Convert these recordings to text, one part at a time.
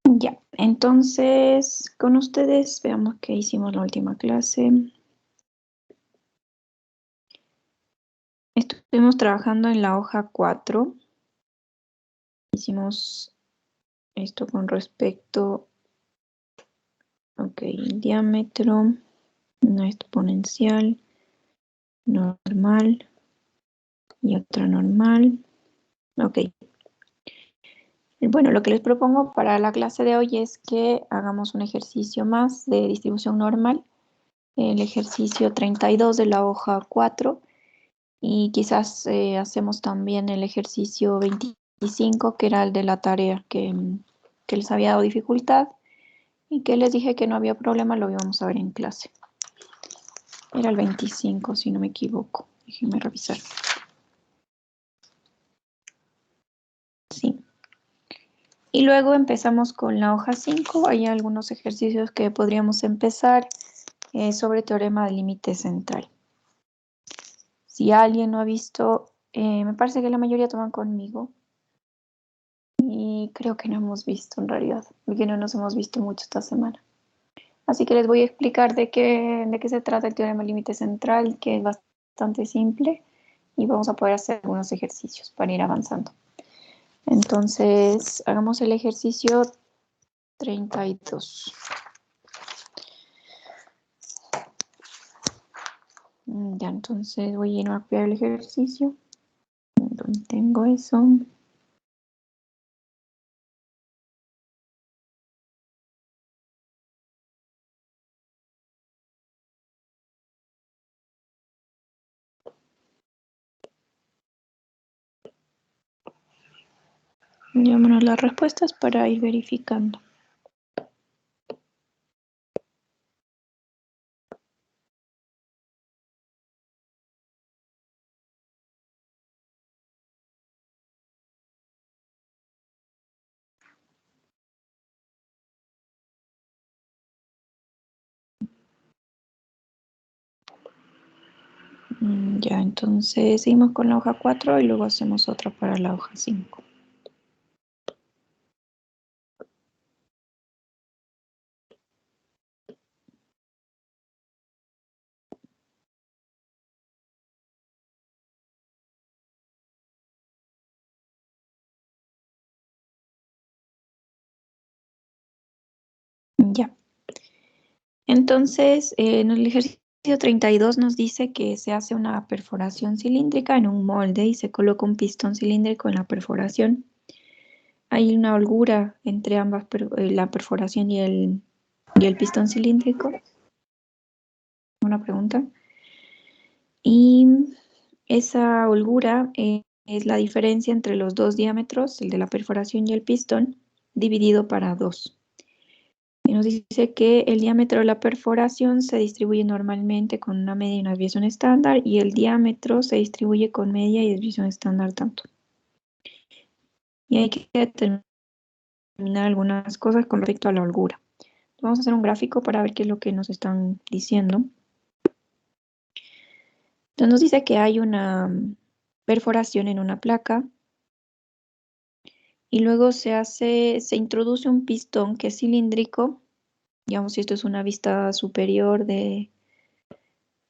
Ya, entonces con ustedes veamos qué hicimos la última clase. Estuvimos trabajando en la hoja 4. Hicimos esto con respecto, ok, diámetro, una exponencial, normal y otra normal. Ok. Bueno, lo que les propongo para la clase de hoy es que hagamos un ejercicio más de distribución normal, el ejercicio 32 de la hoja 4. Y quizás hacemos también el ejercicio 25, que era el de la tarea, que les había dado dificultad y que les dije que no había problema, lo íbamos a ver en clase. Era el 25, si no me equivoco. Déjenme revisar. Sí. Y luego empezamos con la hoja 5. Hay algunos ejercicios que podríamos empezar sobre teorema del límite central. Si alguien no ha visto, me parece que la mayoría toman conmigo. Y creo que no hemos visto en realidad, porque no nos hemos visto mucho esta semana. Así que les voy a explicar de qué se trata el teorema del límite central, que es bastante simple, y vamos a poder hacer algunos ejercicios para ir avanzando. Entonces, hagamos el ejercicio 32. Ya, entonces voy a ir a copiar el ejercicio. ¿Dónde tengo eso? Llámonos las respuestas para ir verificando. Ya, entonces seguimos con la hoja 4 y luego hacemos otra para la hoja 5. Ya. Entonces, en el ejercicio 32 nos dice que se hace una perforación cilíndrica en un molde y se coloca un pistón cilíndrico en la perforación. Hay una holgura entre ambas, la perforación y el pistón cilíndrico. Una pregunta. Y esa holgura es la diferencia entre los dos diámetros, el de la perforación y el pistón, dividido para 2. Y nos dice que el diámetro de la perforación se distribuye normalmente con una media y una desviación estándar, y el diámetro se distribuye con media y desviación estándar tanto. Y hay que determinar algunas cosas con respecto a la holgura. Vamos a hacer un gráfico para ver qué es lo que nos están diciendo. Entonces nos dice que hay una perforación en una placa y luego se introduce un pistón que es cilíndrico. Digamos, si esto es una vista superior de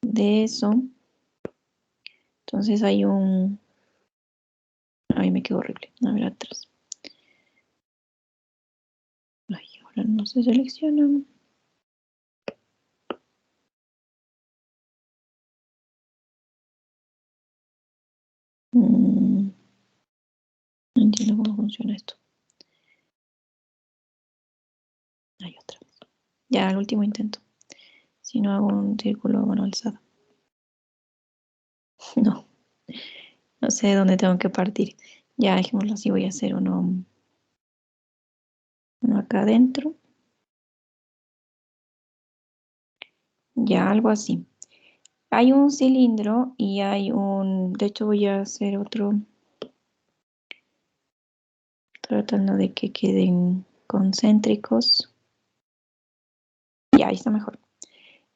eso. Entonces hay un... Ay, me quedó horrible. A ver atrás. Ay, ahora no se selecciona. No entiendo cómo funciona esto. Hay otra. Ya, el último intento. Si no hago un círculo a mano alzada. No, no sé de dónde tengo que partir. Ya, dejémoslo así. Voy a hacer uno acá adentro. Ya, algo así. Hay un cilindro y hay un... De hecho, voy a hacer otro, tratando de que queden concéntricos. Ya, ahí está mejor.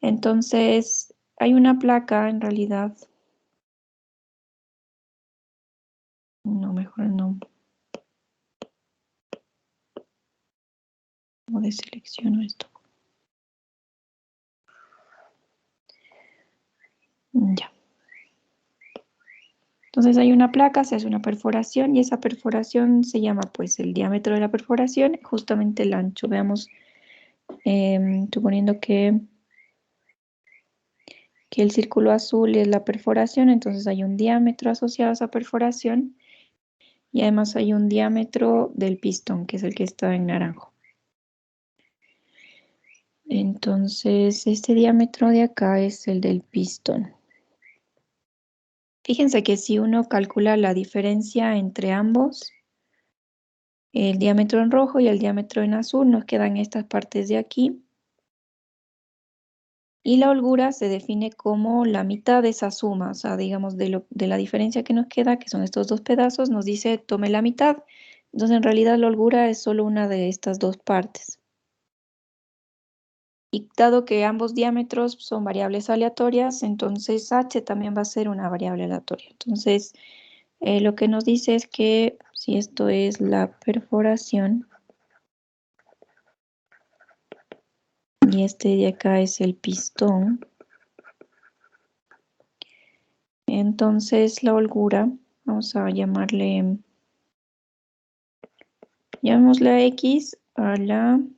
Entonces, hay una placa en realidad. No, mejor no. ¿Cómo deselecciono esto? Ya. Entonces hay una placa, se hace una perforación y esa perforación se llama pues el diámetro de la perforación, justamente el ancho. Veamos, suponiendo que el círculo azul es la perforación, entonces hay un diámetro asociado a esa perforación y además hay un diámetro del pistón, que es el que está en naranjo. Entonces este diámetro de acá es el del pistón. Fíjense que si uno calcula la diferencia entre ambos, el diámetro en rojo y el diámetro en azul, nos quedan estas partes de aquí. Y la holgura se define como la mitad de esa suma, o sea, digamos, de la diferencia que nos queda, que son estos dos pedazos, nos dice tome la mitad. Entonces, en realidad, la holgura es solo una de estas dos partes. Y dado que ambos diámetros son variables aleatorias, entonces h también va a ser una variable aleatoria. Entonces, lo que nos dice es que si esto es la perforación y este de acá es el pistón, entonces la holgura, vamos a llamémosle a X al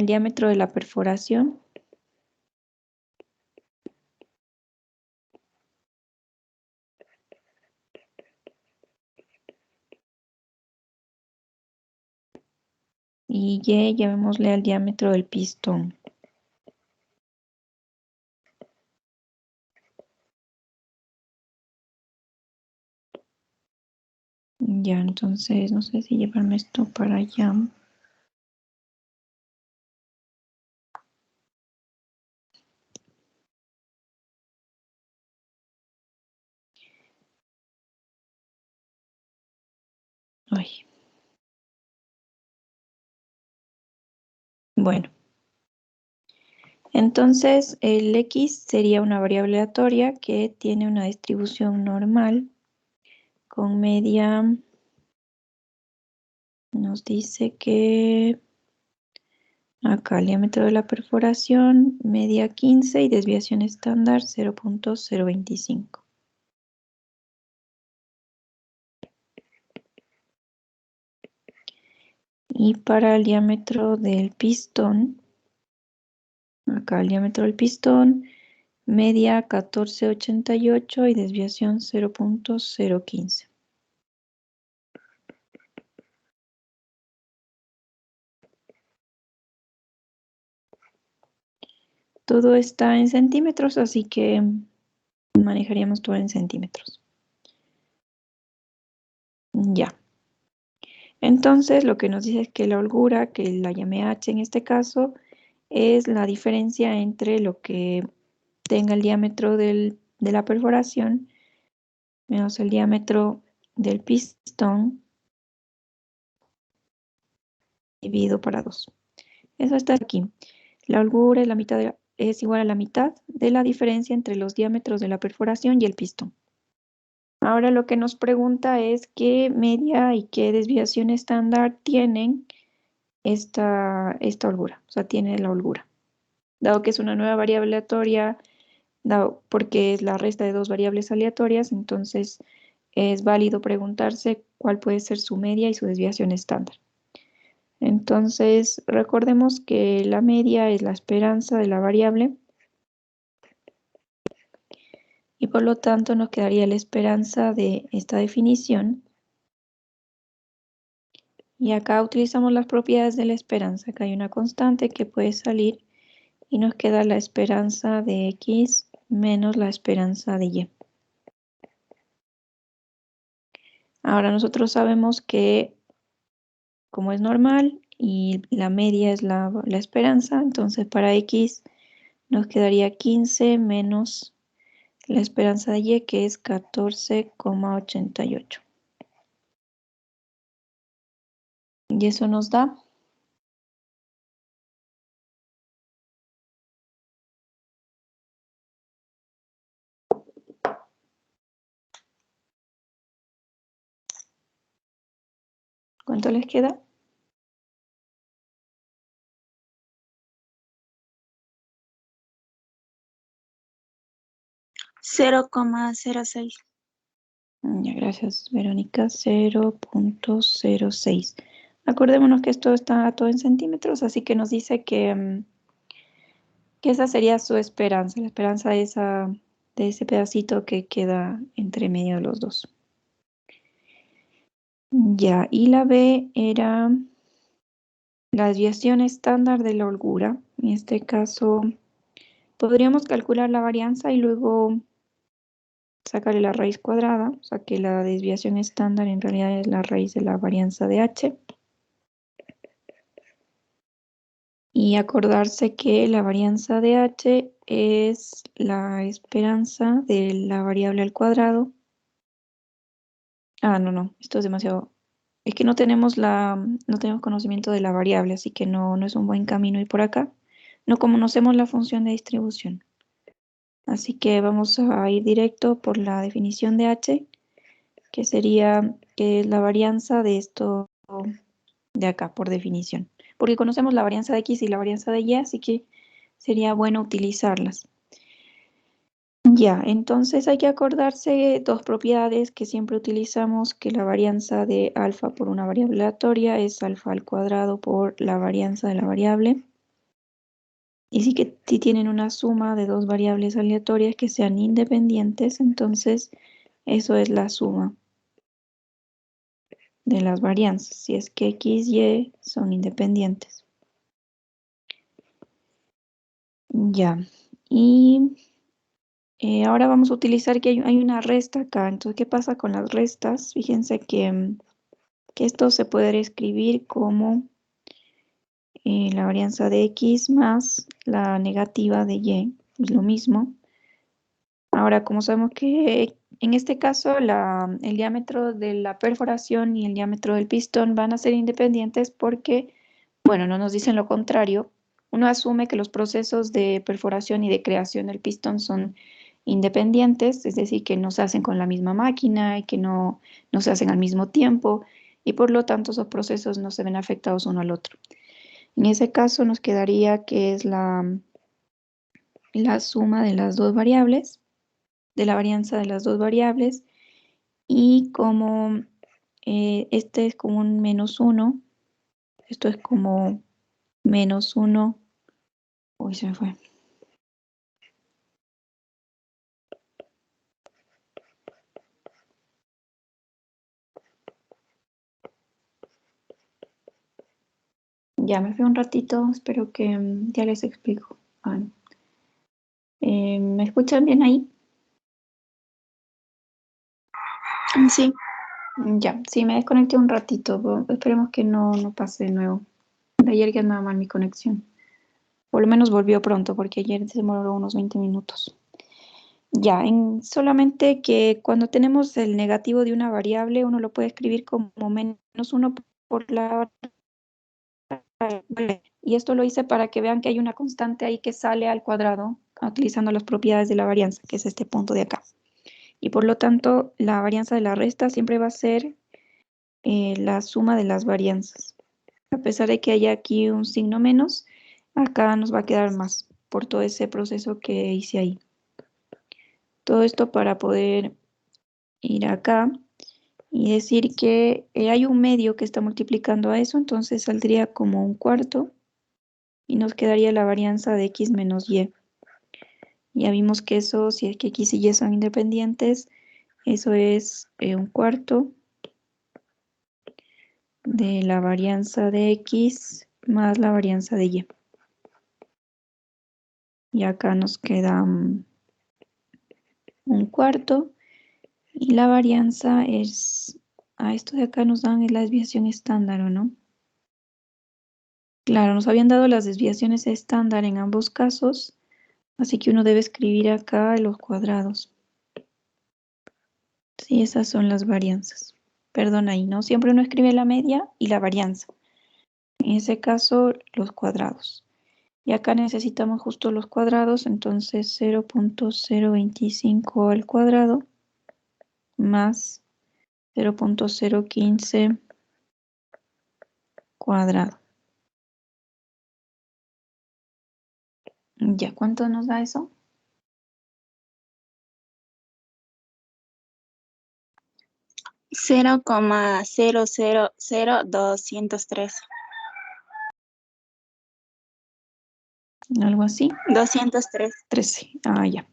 diámetro de la perforación. Y Y llamémosle al diámetro del pistón. Ya, entonces no sé si llevarme esto para allá. Ay. Bueno, entonces el X sería una variable aleatoria que tiene una distribución normal con media, nos dice que acá el diámetro de la perforación, media 15 y desviación estándar 0.025. Y para el diámetro del pistón, acá el diámetro del pistón, media 14,88 y desviación 0.015. Todo está en centímetros, así que manejaríamos todo en centímetros. Ya. Entonces, lo que nos dice es que la holgura, que la llamé h en este caso, es la diferencia entre lo que tenga el diámetro de la perforación menos el diámetro del pistón dividido para 2. Eso está aquí. La holgura es igual a la mitad de la diferencia entre los diámetros de la perforación y el pistón. Ahora lo que nos pregunta es qué media y qué desviación estándar tienen esta holgura, o sea, tiene la holgura. Dado que es una nueva variable aleatoria, dado porque es la resta de dos variables aleatorias, entonces es válido preguntarse cuál puede ser su media y su desviación estándar. Entonces, recordemos que la media es la esperanza de la variable y por lo tanto nos quedaría la esperanza de esta definición. Y acá utilizamos las propiedades de la esperanza. Acá hay una constante que puede salir y nos queda la esperanza de X menos la esperanza de Y. Ahora nosotros sabemos que como es normal y la media es la esperanza, entonces para X nos quedaría 15 menos la esperanza de Y, que es 14,88. Y eso nos da ¿cuánto les queda? 0,06. Ya, gracias, Verónica. 0,06. Acordémonos que esto está todo en centímetros, así que nos dice que esa sería su esperanza, la esperanza de ese pedacito que queda entre medio de los dos. Ya, y la B era la desviación estándar de la holgura. En este caso, podríamos calcular la varianza y luego sacarle la raíz cuadrada, o sea que la desviación estándar en realidad es la raíz de la varianza de h. Y acordarse que la varianza de h es la esperanza de la variable al cuadrado. Ah, no, esto es demasiado. Es que no tenemos no tenemos conocimiento de la variable, así que no es un buen camino ir por acá. No conocemos la función de distribución. Así que vamos a ir directo por la definición de h, que sería que es la varianza de esto de acá, por definición. Porque conocemos la varianza de x y la varianza de y, así que sería bueno utilizarlas. Ya, entonces hay que acordarse dos propiedades que siempre utilizamos, que la varianza de alfa por una variable aleatoria es alfa al cuadrado por la varianza de la variable. Y si tienen una suma de dos variables aleatorias que sean independientes, entonces eso es la suma de las varianzas, si es que x y y son independientes. Ya, y ahora vamos a utilizar que hay una resta acá. Entonces, ¿qué pasa con las restas? Fíjense que esto se puede escribir como la varianza de x más la negativa de y, es lo mismo. Ahora, como sabemos que en este caso el diámetro de la perforación y el diámetro del pistón van a ser independientes porque, bueno, no nos dicen lo contrario. Uno asume que los procesos de perforación y de creación del pistón son independientes, es decir, que no se hacen con la misma máquina y que no se hacen al mismo tiempo, y por lo tanto esos procesos no se ven afectados uno al otro. En ese caso nos quedaría que es la suma de las dos variables, de la varianza de las dos variables, y como este es como un -1, esto es como -1, uy, se me fue. Ya me fui un ratito, espero que ya les explico. ¿Me escuchan bien ahí? Sí. Ya, sí, me desconecté un ratito, esperemos que no pase de nuevo. De ayer que andaba mal mi conexión. Por lo menos volvió pronto, porque ayer se demoró unos 20 minutos. Ya, solamente que cuando tenemos el negativo de una variable, uno lo puede escribir como -1 por la variable. Y esto lo hice para que vean que hay una constante ahí que sale al cuadrado, utilizando las propiedades de la varianza, que es este punto de acá. Y por lo tanto, la varianza de la resta siempre va a ser la suma de las varianzas. A pesar de que haya aquí un signo menos, acá nos va a quedar más por todo ese proceso que hice ahí. Todo esto para poder ir acá y decir que hay un medio que está multiplicando a eso, entonces saldría como un cuarto y nos quedaría la varianza de x menos y. Ya vimos que eso, si es que x y y son independientes, eso es un cuarto de la varianza de x más la varianza de y. Y acá nos queda un cuarto. Y la varianza es, a esto de acá nos dan la desviación estándar, ¿o no? Claro, nos habían dado las desviaciones estándar en ambos casos, así que uno debe escribir acá los cuadrados. Sí, esas son las varianzas. Perdón ahí, ¿no? Siempre uno escribe la media y la varianza. En ese caso, los cuadrados. Y acá necesitamos justo los cuadrados, entonces 0,025 al cuadrado más 0,015 cuadrado. Ya, ¿cuánto nos da eso? 0,000203. Algo así. 203. 13. Ah, ya.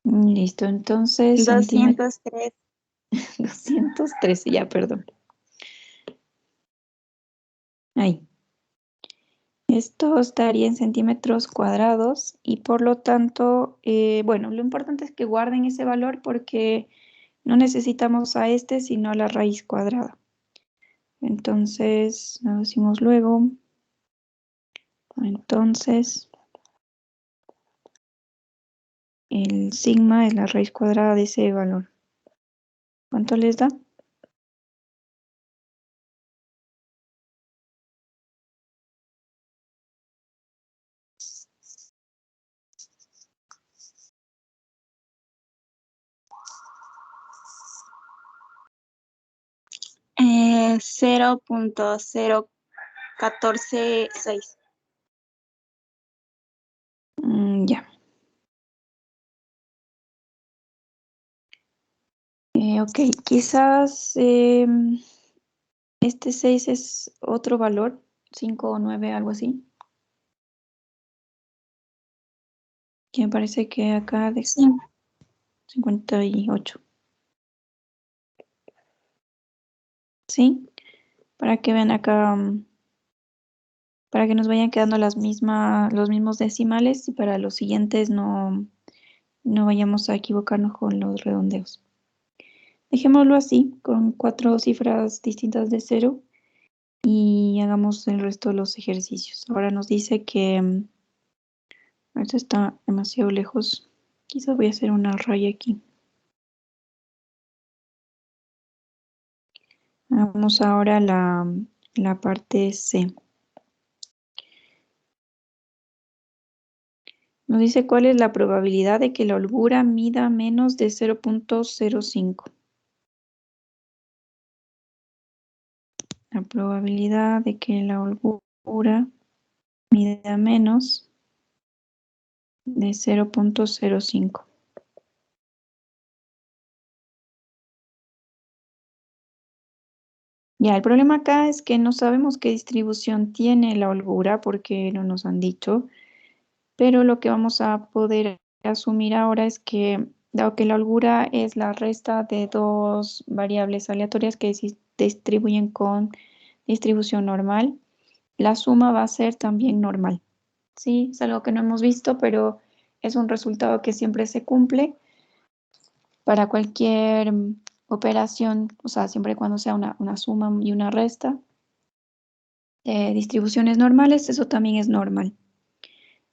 Listo, entonces 203. 213, ya, perdón. Ahí. Esto estaría en centímetros cuadrados y por lo tanto, bueno, lo importante es que guarden ese valor porque no necesitamos a este, sino a la raíz cuadrada. Entonces, lo decimos luego. Entonces, el sigma es la raíz cuadrada de ese valor. ¿Cuánto les da? Eh, 0,0146. Ya. Ok, quizás este 6 es otro valor, 5 o 9, algo así. Que me parece que acá de Sí. 58. ¿Sí? Para que vean acá, para que nos vayan quedando los mismos decimales y para los siguientes no vayamos a equivocarnos con los redondeos. Dejémoslo así, con 4 cifras distintas de 0 y hagamos el resto de los ejercicios. Ahora nos dice que esto está demasiado lejos. Quizás voy a hacer una raya aquí. Hagamos ahora la parte C. Nos dice cuál es la probabilidad de que la holgura mida menos de 0,05. La probabilidad de que la holgura mida menos de 0,05. Ya, el problema acá es que no sabemos qué distribución tiene la holgura porque no nos han dicho, pero lo que vamos a poder asumir ahora es que, dado que la holgura es la resta de dos variables aleatorias que se distribuyen con distribución normal, la suma va a ser también normal. Sí, es algo que no hemos visto, pero es un resultado que siempre se cumple para cualquier operación, o sea, siempre y cuando sea una suma y una resta de distribuciones normales, eso también es normal.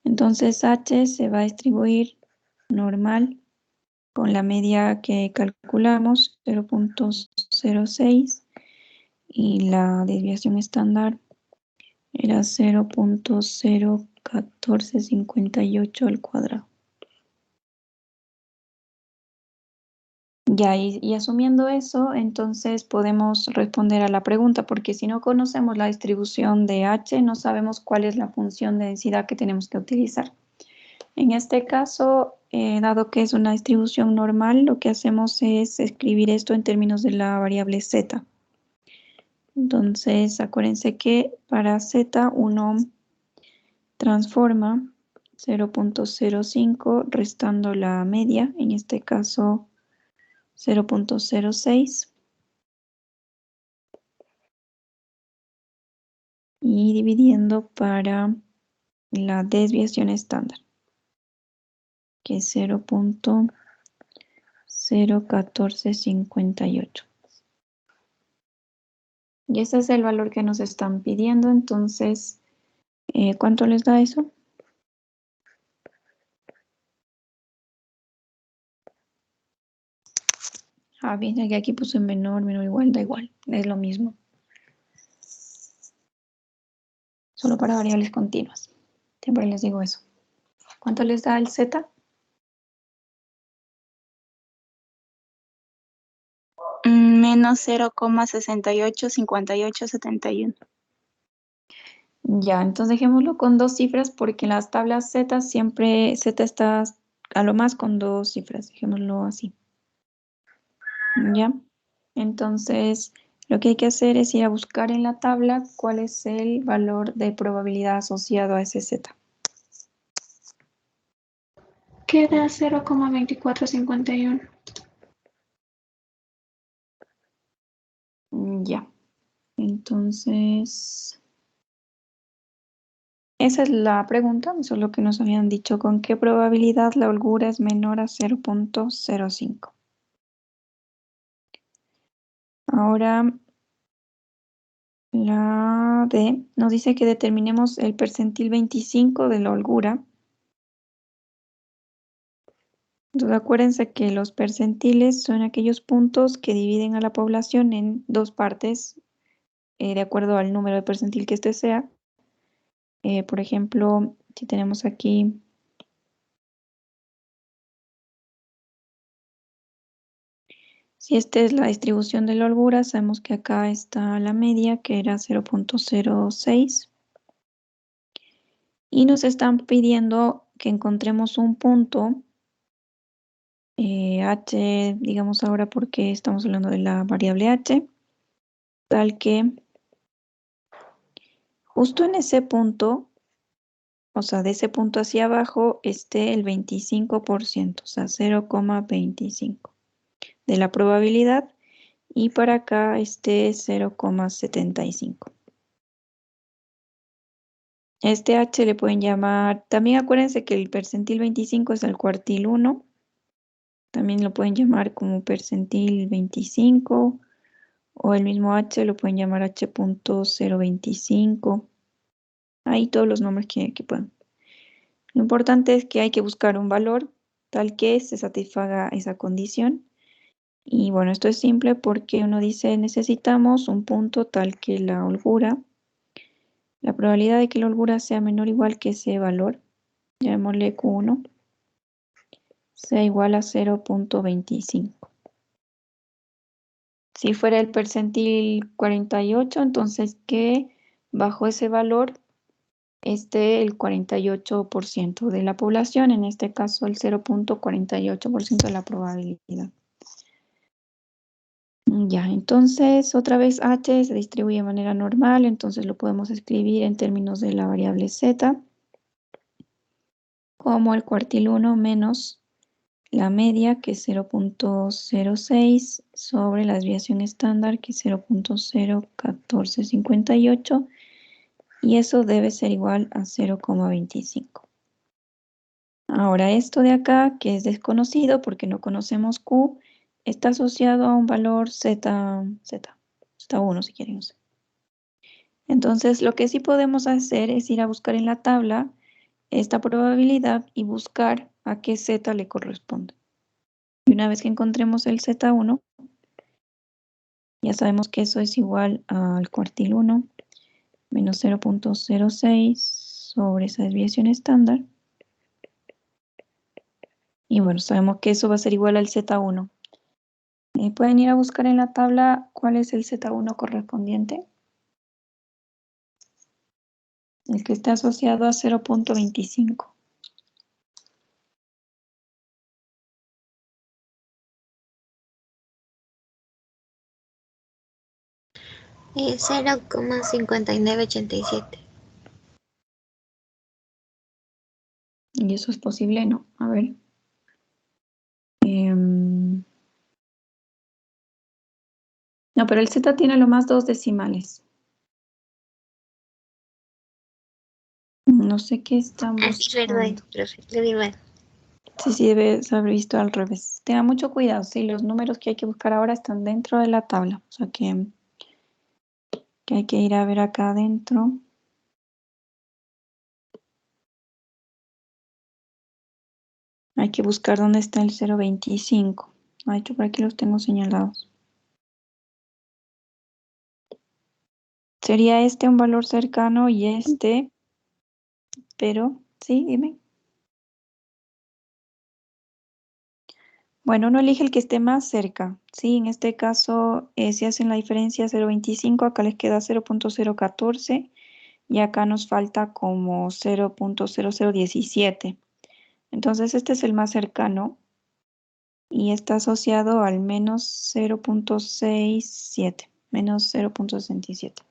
Entonces H se va a distribuir normal con la media que calculamos, 0,06, y la desviación estándar era 0,01458 al cuadrado. Ya, y asumiendo eso, entonces podemos responder a la pregunta, porque si no conocemos la distribución de H, no sabemos cuál es la función de densidad que tenemos que utilizar. En este caso, dado que es una distribución normal, lo que hacemos es escribir esto en términos de la variable z. Entonces, acuérdense que para z uno transforma 0,05 restando la media, en este caso 0,06, y dividiendo para la desviación estándar, que es 0,01458. Y ese es el valor que nos están pidiendo, entonces, ¿cuánto les da eso? Ah, bien, que aquí puse menor, igual, da igual, es lo mismo. Solo para variables continuas. Siempre les digo eso. ¿Cuánto les da el z? Menos 0,685871. Ya, entonces dejémoslo con dos cifras porque en las tablas z siempre z está a lo más con 2 cifras, dejémoslo así. ¿Ya? Entonces, lo que hay que hacer es ir a buscar en la tabla cuál es el valor de probabilidad asociado a ese Z. Queda 0,2451. Ya. Entonces, esa es la pregunta, eso es lo que nos habían dicho. ¿Con qué probabilidad la holgura es menor a 0.05? Ahora, la D nos dice que determinemos el percentil 25 de la holgura. Entonces, acuérdense que los percentiles son aquellos puntos que dividen a la población en dos partes, de acuerdo al número de percentil que este sea. Por ejemplo, si tenemos aquí si esta es la distribución de la holgura, sabemos que acá está la media, que era 0.06. Y nos están pidiendo que encontremos un punto, h, digamos ahora porque estamos hablando de la variable h, tal que justo en ese punto, o sea, de ese punto hacia abajo, esté el 25%, o sea, 0,25 de la probabilidad, y para acá esté 0,75. Este h le pueden llamar, también acuérdense que el percentil 25 es el cuartil 1, también lo pueden llamar como percentil 25, o el mismo h lo pueden llamar h.025, ahí todos los nombres que puedan. Lo importante es que hay que buscar un valor tal que se satisfaga esa condición. Y bueno, esto es simple porque uno dice necesitamos un punto tal que la holgura, la probabilidad de que la holgura sea menor o igual que ese valor, llamémosle Q1, sea igual a 0.25. Si fuera el percentil 48, entonces que bajo ese valor esté el 48% de la población, en este caso el 0.48% de la probabilidad. Ya, entonces otra vez h se distribuye de manera normal, entonces lo podemos escribir en términos de la variable z como el cuartil 1 menos la media, que es 0.06, sobre la desviación estándar, que es 0.01458, y eso debe ser igual a 0,25. Ahora esto de acá, que es desconocido porque no conocemos Q, está asociado a un valor Z1 si quieren, no sé. Entonces lo que sí podemos hacer es ir a buscar en la tabla esta probabilidad y buscar a qué Z le corresponde. Y una vez que encontremos el Z1, ya sabemos que eso es igual al cuartil 1 menos 0.06 sobre esa desviación estándar. Y bueno, sabemos que eso va a ser igual al Z1. Pueden ir a buscar en la tabla cuál es el Z1 correspondiente. El que está asociado a 0.25. Y 0,5987. ¿Y eso es posible? No. A ver. No, pero el Z tiene lo más 2 decimales. No sé qué están Así, perdón, buscando. profe, le digo mal. Sí, debes haber visto al revés. Tenga mucho cuidado, sí, los números que hay que buscar ahora están dentro de la tabla. O sea que hay que ir a ver acá adentro. Hay que buscar dónde está el 0.25. De hecho, por aquí los tengo señalados. Sería este un valor cercano y este, pero, sí, dime. Bueno, uno elige el que esté más cerca. Sí, en este caso, si hacen la diferencia 0.25, acá les queda 0.014 y acá nos falta como 0.0017. Entonces este es el más cercano y está asociado al menos 0.67, menos 0.67.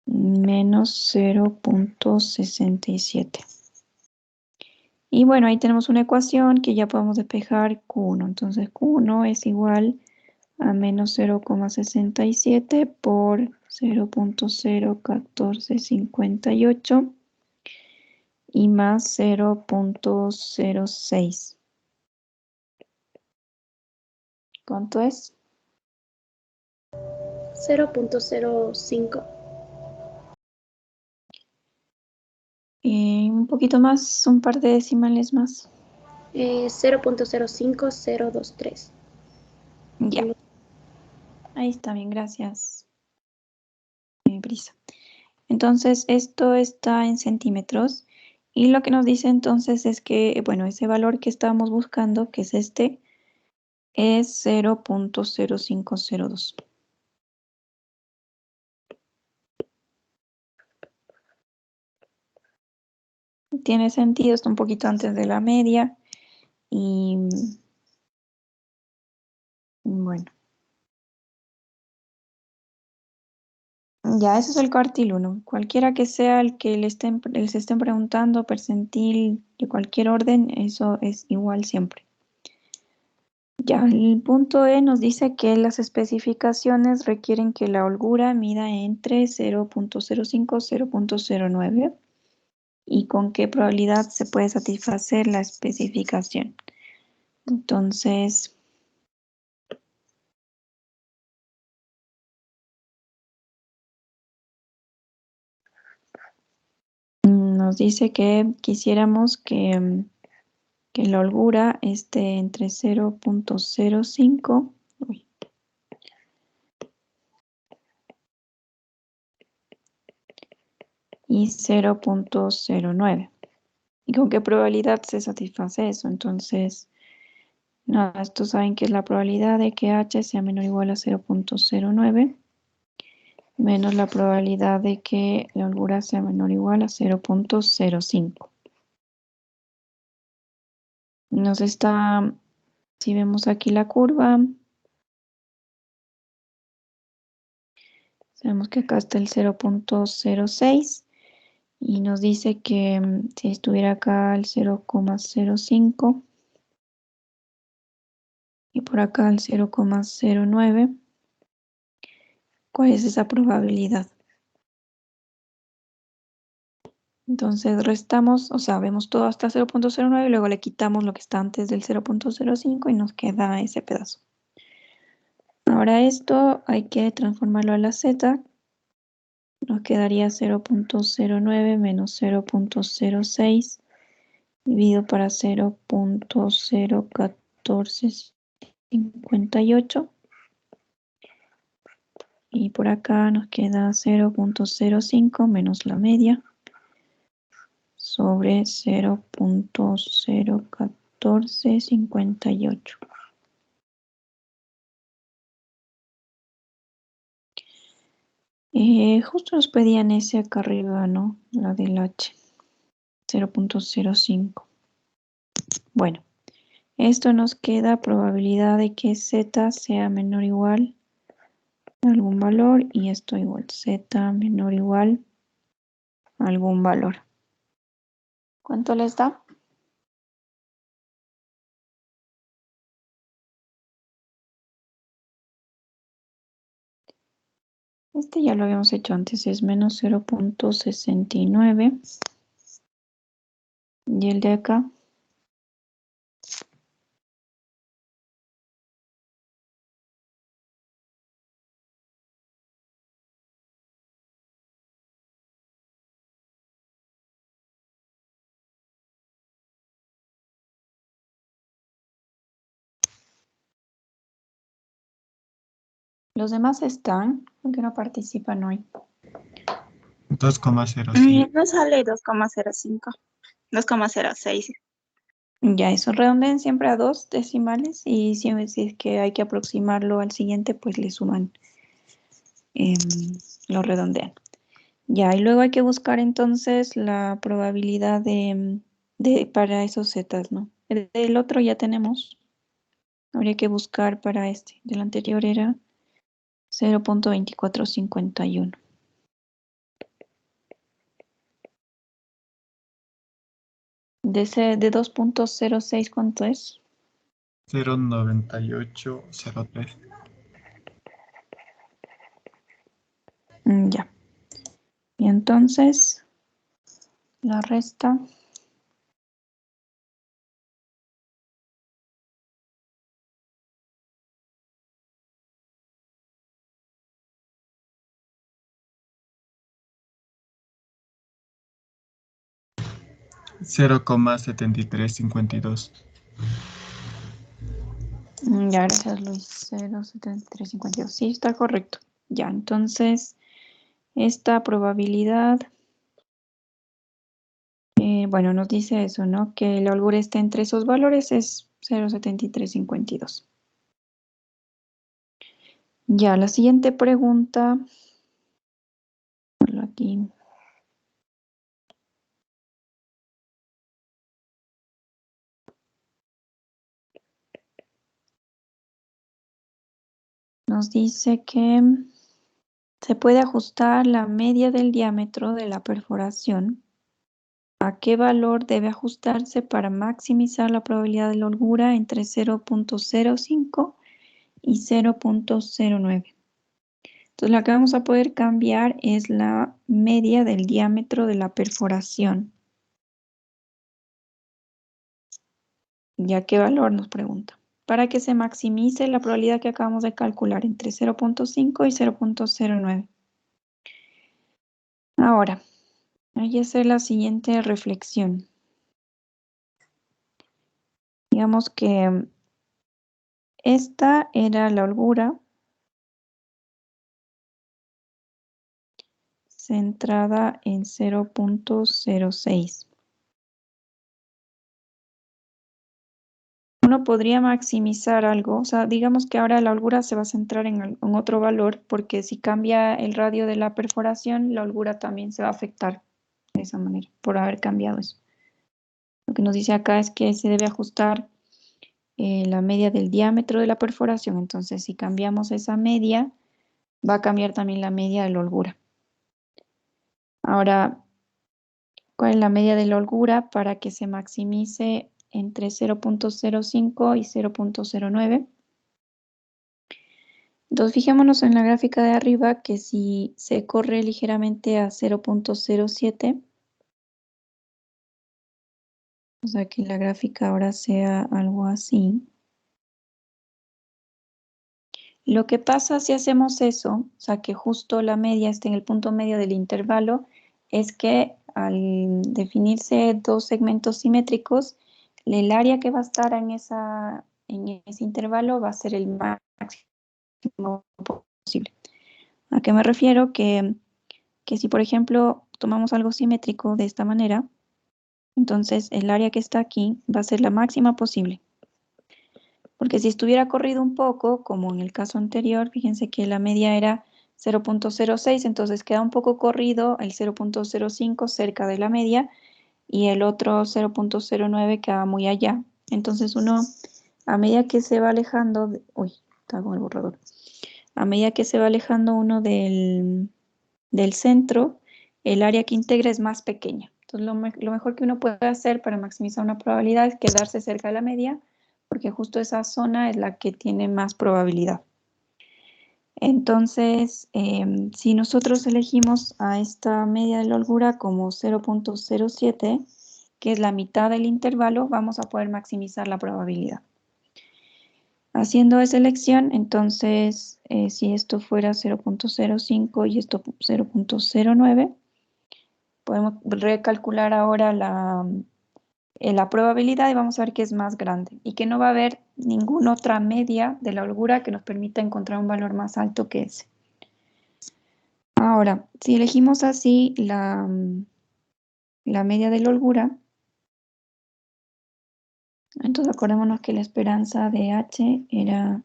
Menos 0.67. Y bueno, ahí tenemos una ecuación que ya podemos despejar Q1. Entonces Q1 es igual a menos 0.67 por 0.01458 y más 0.06. ¿Cuánto es? 0.05. Un poquito más, un par de decimales más. 0.05023. Ya. Ahí está bien, gracias. Brisa. Entonces, esto está en centímetros. Y lo que nos dice entonces es que, bueno, ese valor que estábamos buscando, que es este, es 0.0502. Tiene sentido, está un poquito antes de la media. Y bueno. Ya, ese es el cuartil 1. Cualquiera que sea el que les estén preguntando, percentil, de cualquier orden, eso es igual siempre. Ya, el punto E nos dice que las especificaciones requieren que la holgura mida entre 0.05 y 0.09 y con qué probabilidad se puede satisfacer la especificación. Entonces, nos dice que quisiéramos que la holgura esté entre 0.05 y 0.09. ¿Y con qué probabilidad se satisface eso? Entonces, nada, estos saben que es la probabilidad de que h sea menor o igual a 0.09 menos la probabilidad de que la holgura sea menor o igual a 0.05. Nos está, si vemos aquí la curva, sabemos que acá está el 0.06 y nos dice que si estuviera acá el 0.05 y por acá el 0.09, ¿cuál es esa probabilidad? Entonces restamos, o sea, vemos todo hasta 0.09 y luego le quitamos lo que está antes del 0.05 y nos queda ese pedazo. Ahora esto hay que transformarlo a la z. Nos quedaría 0.09 menos 0.06 dividido para 0.01458. Y por acá nos queda 0.05 menos la media sobre 0.01458. Justo nos pedían ese acá arriba, ¿no? La del H. 0.05. Bueno, esto nos queda probabilidad de que Z sea menor o igual a algún valor y esto igual. Z menor o igual a algún valor. ¿Cuánto les da? Este ya lo habíamos hecho antes, es menos 0.69. Y el de acá. Los demás están, aunque no participan hoy. 2,05. No sale 2,05. 2,06. Ya, eso redondeen siempre a 2 decimales y si es que hay que aproximarlo al siguiente, pues le suman, lo redondean. Ya, y luego hay que buscar entonces la probabilidad para esos zetas, ¿no? El otro ya tenemos. Habría que buscar para este. Del anterior era 0.2451. De 2.06, ¿cuánto es? 0.9803. Ya. Y entonces, la resta. Cero coma 7352. Ya, gracias Luis. 0.7352. Sí, está correcto. Ya, entonces, esta probabilidad, bueno, nos dice eso, ¿no? Que la holgura está entre esos valores es 0.7352. Ya, la siguiente pregunta. Aquí. Nos dice que se puede ajustar la media del diámetro de la perforación. ¿A qué valor debe ajustarse para maximizar la probabilidad de la holgura entre 0.05 y 0.09? Entonces, la que vamos a poder cambiar es la media del diámetro de la perforación. ¿Ya qué valor nos pregunta? Para que se maximice la probabilidad que acabamos de calcular entre 0.5 y 0.09. Ahora, hay que hacer la siguiente reflexión. Digamos que esta era la holgura centrada en 0.06. Uno podría maximizar algo, o sea, digamos que ahora la holgura se va a centrar en otro valor, porque si cambia el radio de la perforación, la holgura también se va a afectar de esa manera, por haber cambiado eso. Lo que nos dice acá es que se debe ajustar la media del diámetro de la perforación. Entonces, si cambiamos esa media, va a cambiar también la media de la holgura. Ahora, ¿cuál es la media de la holgura para que se maximice entre 0.05 y 0.09? Entonces, fijémonos en la gráfica de arriba que si se corre ligeramente a 0.07, o sea que la gráfica ahora sea algo así. Lo que pasa si hacemos eso, o sea que justo la media esté en el punto medio del intervalo, es que al definirse dos segmentos simétricos, el área que va a estar en ese intervalo va a ser el máximo posible. ¿A qué me refiero? Que si por ejemplo tomamos algo simétrico de esta manera, entonces el área que está aquí va a ser la máxima posible. Porque si estuviera corrido un poco, como en el caso anterior, fíjense que la media era 0.06, entonces queda un poco corrido el 0.05 cerca de la media y el otro 0.09 queda muy allá. Entonces uno, a medida que se va alejando, uy, está con el borrador. A medida que se va alejando uno del centro, el área que integra es más pequeña. Entonces lo mejor que uno puede hacer para maximizar una probabilidad es quedarse cerca de la media, porque justo esa zona es la que tiene más probabilidad. Entonces, si nosotros elegimos a esta media de la holgura como 0.07, que es la mitad del intervalo, vamos a poder maximizar la probabilidad. Haciendo esa elección, entonces, si esto fuera 0.05 y esto 0.09, podemos recalcular ahora la probabilidad y vamos a ver que es más grande y que no va a haber ninguna otra media de la holgura que nos permita encontrar un valor más alto que ese. Ahora, si elegimos así la media de la holgura, entonces acordémonos que la esperanza de H era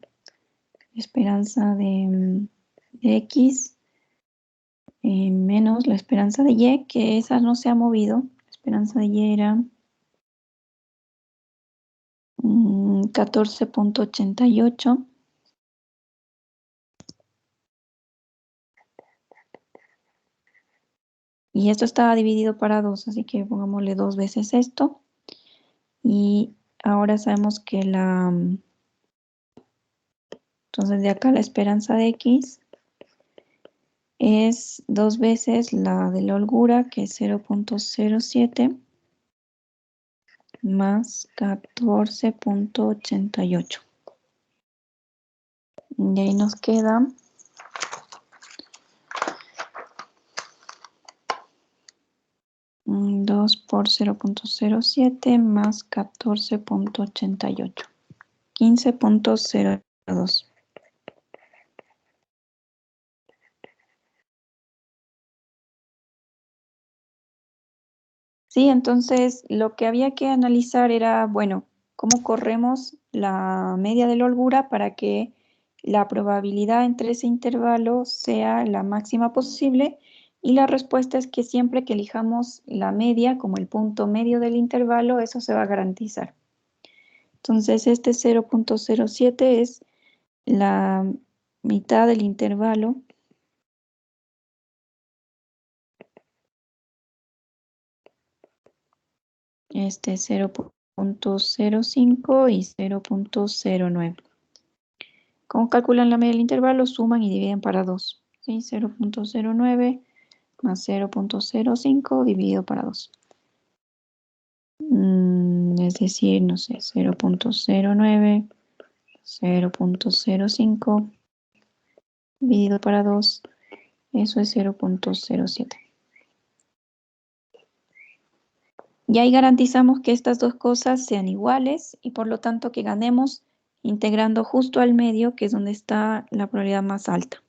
la esperanza de X menos la esperanza de Y, que esa no se ha movido. La esperanza de Y era 14.88. Y esto estaba dividido para 2, así que pongámosle 2 veces esto. Y ahora sabemos que entonces de acá la esperanza de X es 2 veces la de la holgura, que es 0.07, más 14.88. Y ahí nos queda 2 por 0.07 más 14.88. 15.02. Sí, entonces lo que había que analizar era, bueno, cómo corremos la media de la holgura para que la probabilidad entre ese intervalo sea la máxima posible, y la respuesta es que siempre que elijamos la media como el punto medio del intervalo, eso se va a garantizar. Entonces este 0.07 es la mitad del intervalo. Este 0.05 y 0.09. ¿Cómo calculan la media del intervalo? Suman y dividen para 2. ¿Sí? 0.09 más 0.05 dividido para 2. Es decir, no sé, 0.09, 0.05 dividido para 2. Eso es 0.07. Y ahí garantizamos que estas dos cosas sean iguales y por lo tanto que ganemos integrando justo al medio, que es donde está la probabilidad más alta.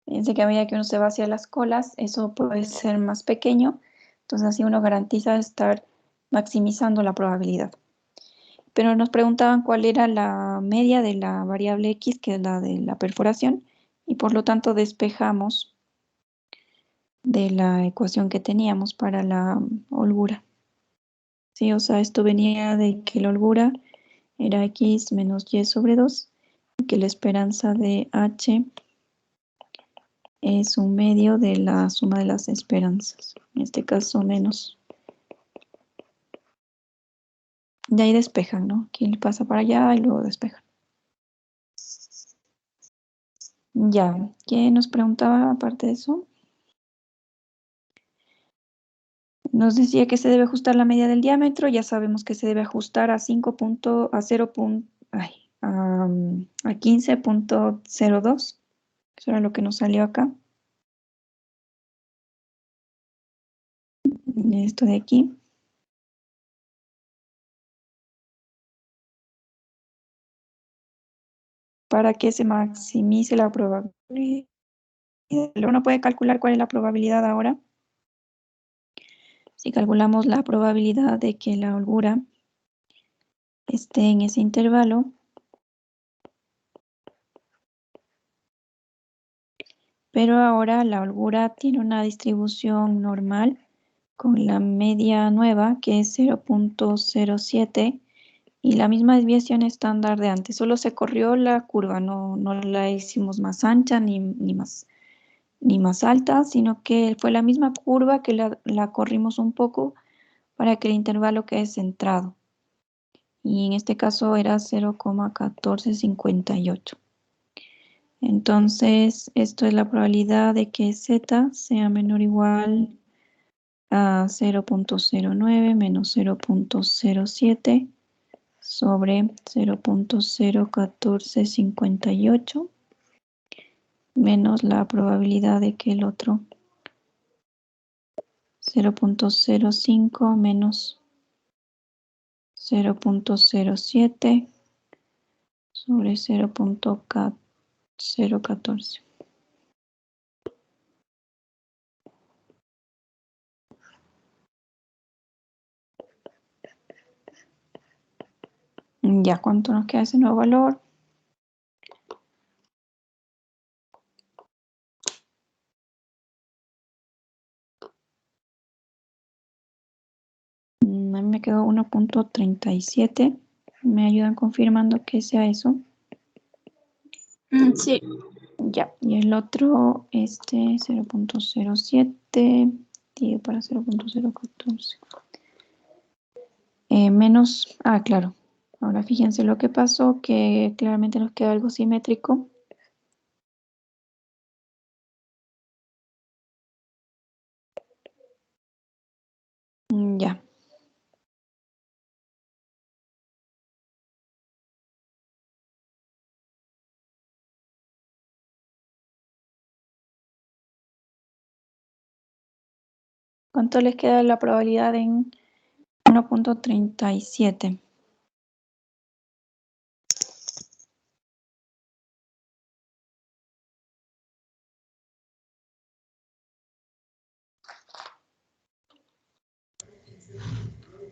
Fíjense que a medida que uno se va hacia las colas, eso puede ser más pequeño, entonces así uno garantiza estar maximizando la probabilidad. Pero nos preguntaban cuál era la media de la variable X, que es la de la perforación, y por lo tanto despejamos de la ecuación que teníamos para la holgura. Sí, o sea, esto venía de que la holgura era X menos Y sobre 2, y que la esperanza de H es un medio de la suma de las esperanzas, en este caso menos. Y ahí despejan, ¿no? Aquí le pasa para allá y luego despejan. Ya, ¿qué nos preguntaba aparte de eso? Nos decía que se debe ajustar la media del diámetro, ya sabemos que se debe ajustar a 15.02. Eso era lo que nos salió acá. Esto de aquí. Para que se maximice la probabilidad. Uno puede calcular cuál es la probabilidad ahora. Si calculamos la probabilidad de que la holgura esté en ese intervalo, pero ahora la holgura tiene una distribución normal con la media nueva, que es 0.07, y la misma desviación estándar de antes. Solo se corrió la curva, no la hicimos más ancha ni más alta, sino que fue la misma curva que la corrimos un poco para que el intervalo quede centrado. Y en este caso era 0,1458. Entonces, esto es la probabilidad de que Z sea menor o igual a 0.09 menos 0.07 sobre 0.01458 menos la probabilidad de que el otro 0.05 menos 0.07 sobre 0.014. Ya, ¿cuánto nos queda ese nuevo valor? quedó 1.37. ¿Me ayudan confirmando que sea eso? Sí. Ya, y el otro, 0.07, dividido para 0.014. Menos, claro. Ahora fíjense lo que pasó, que claramente nos queda algo simétrico. Ya. ¿Cuánto les queda la probabilidad en 1.37?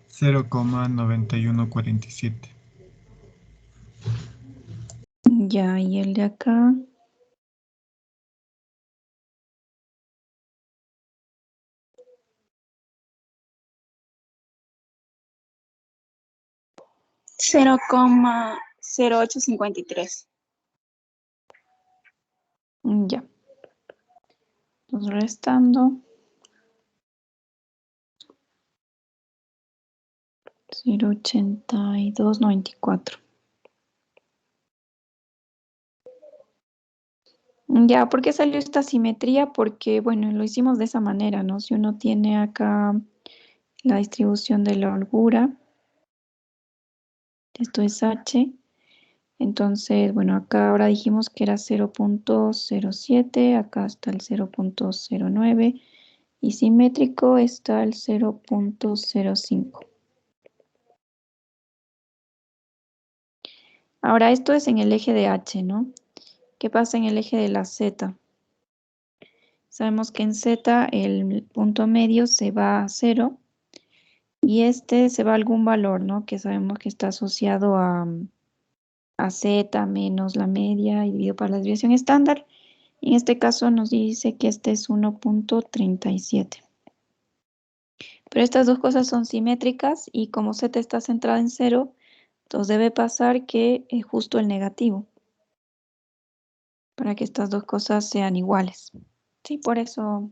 Cero coma 9147. Ya, y el de acá. Cero coma 0853. Ya. Entonces restando. 0.8294. Ya, ¿por qué salió esta simetría? Porque, bueno, lo hicimos de esa manera, ¿no? Si uno tiene acá la distribución de la holgura, esto es H, entonces, bueno, acá ahora dijimos que era 0.07, acá está el 0.09 y simétrico está el 0.05. Ahora, esto es en el eje de H, ¿no? ¿Qué pasa en el eje de la Z? Sabemos que en Z el punto medio se va a 0 y este se va a algún valor, ¿no? Que sabemos que está asociado a Z menos la media y dividido por la desviación estándar. En este caso nos dice que este es 1.37. Pero estas dos cosas son simétricas y como Z está centrada en 0, entonces debe pasar que es justo el negativo para que estas dos cosas sean iguales. Sí, por eso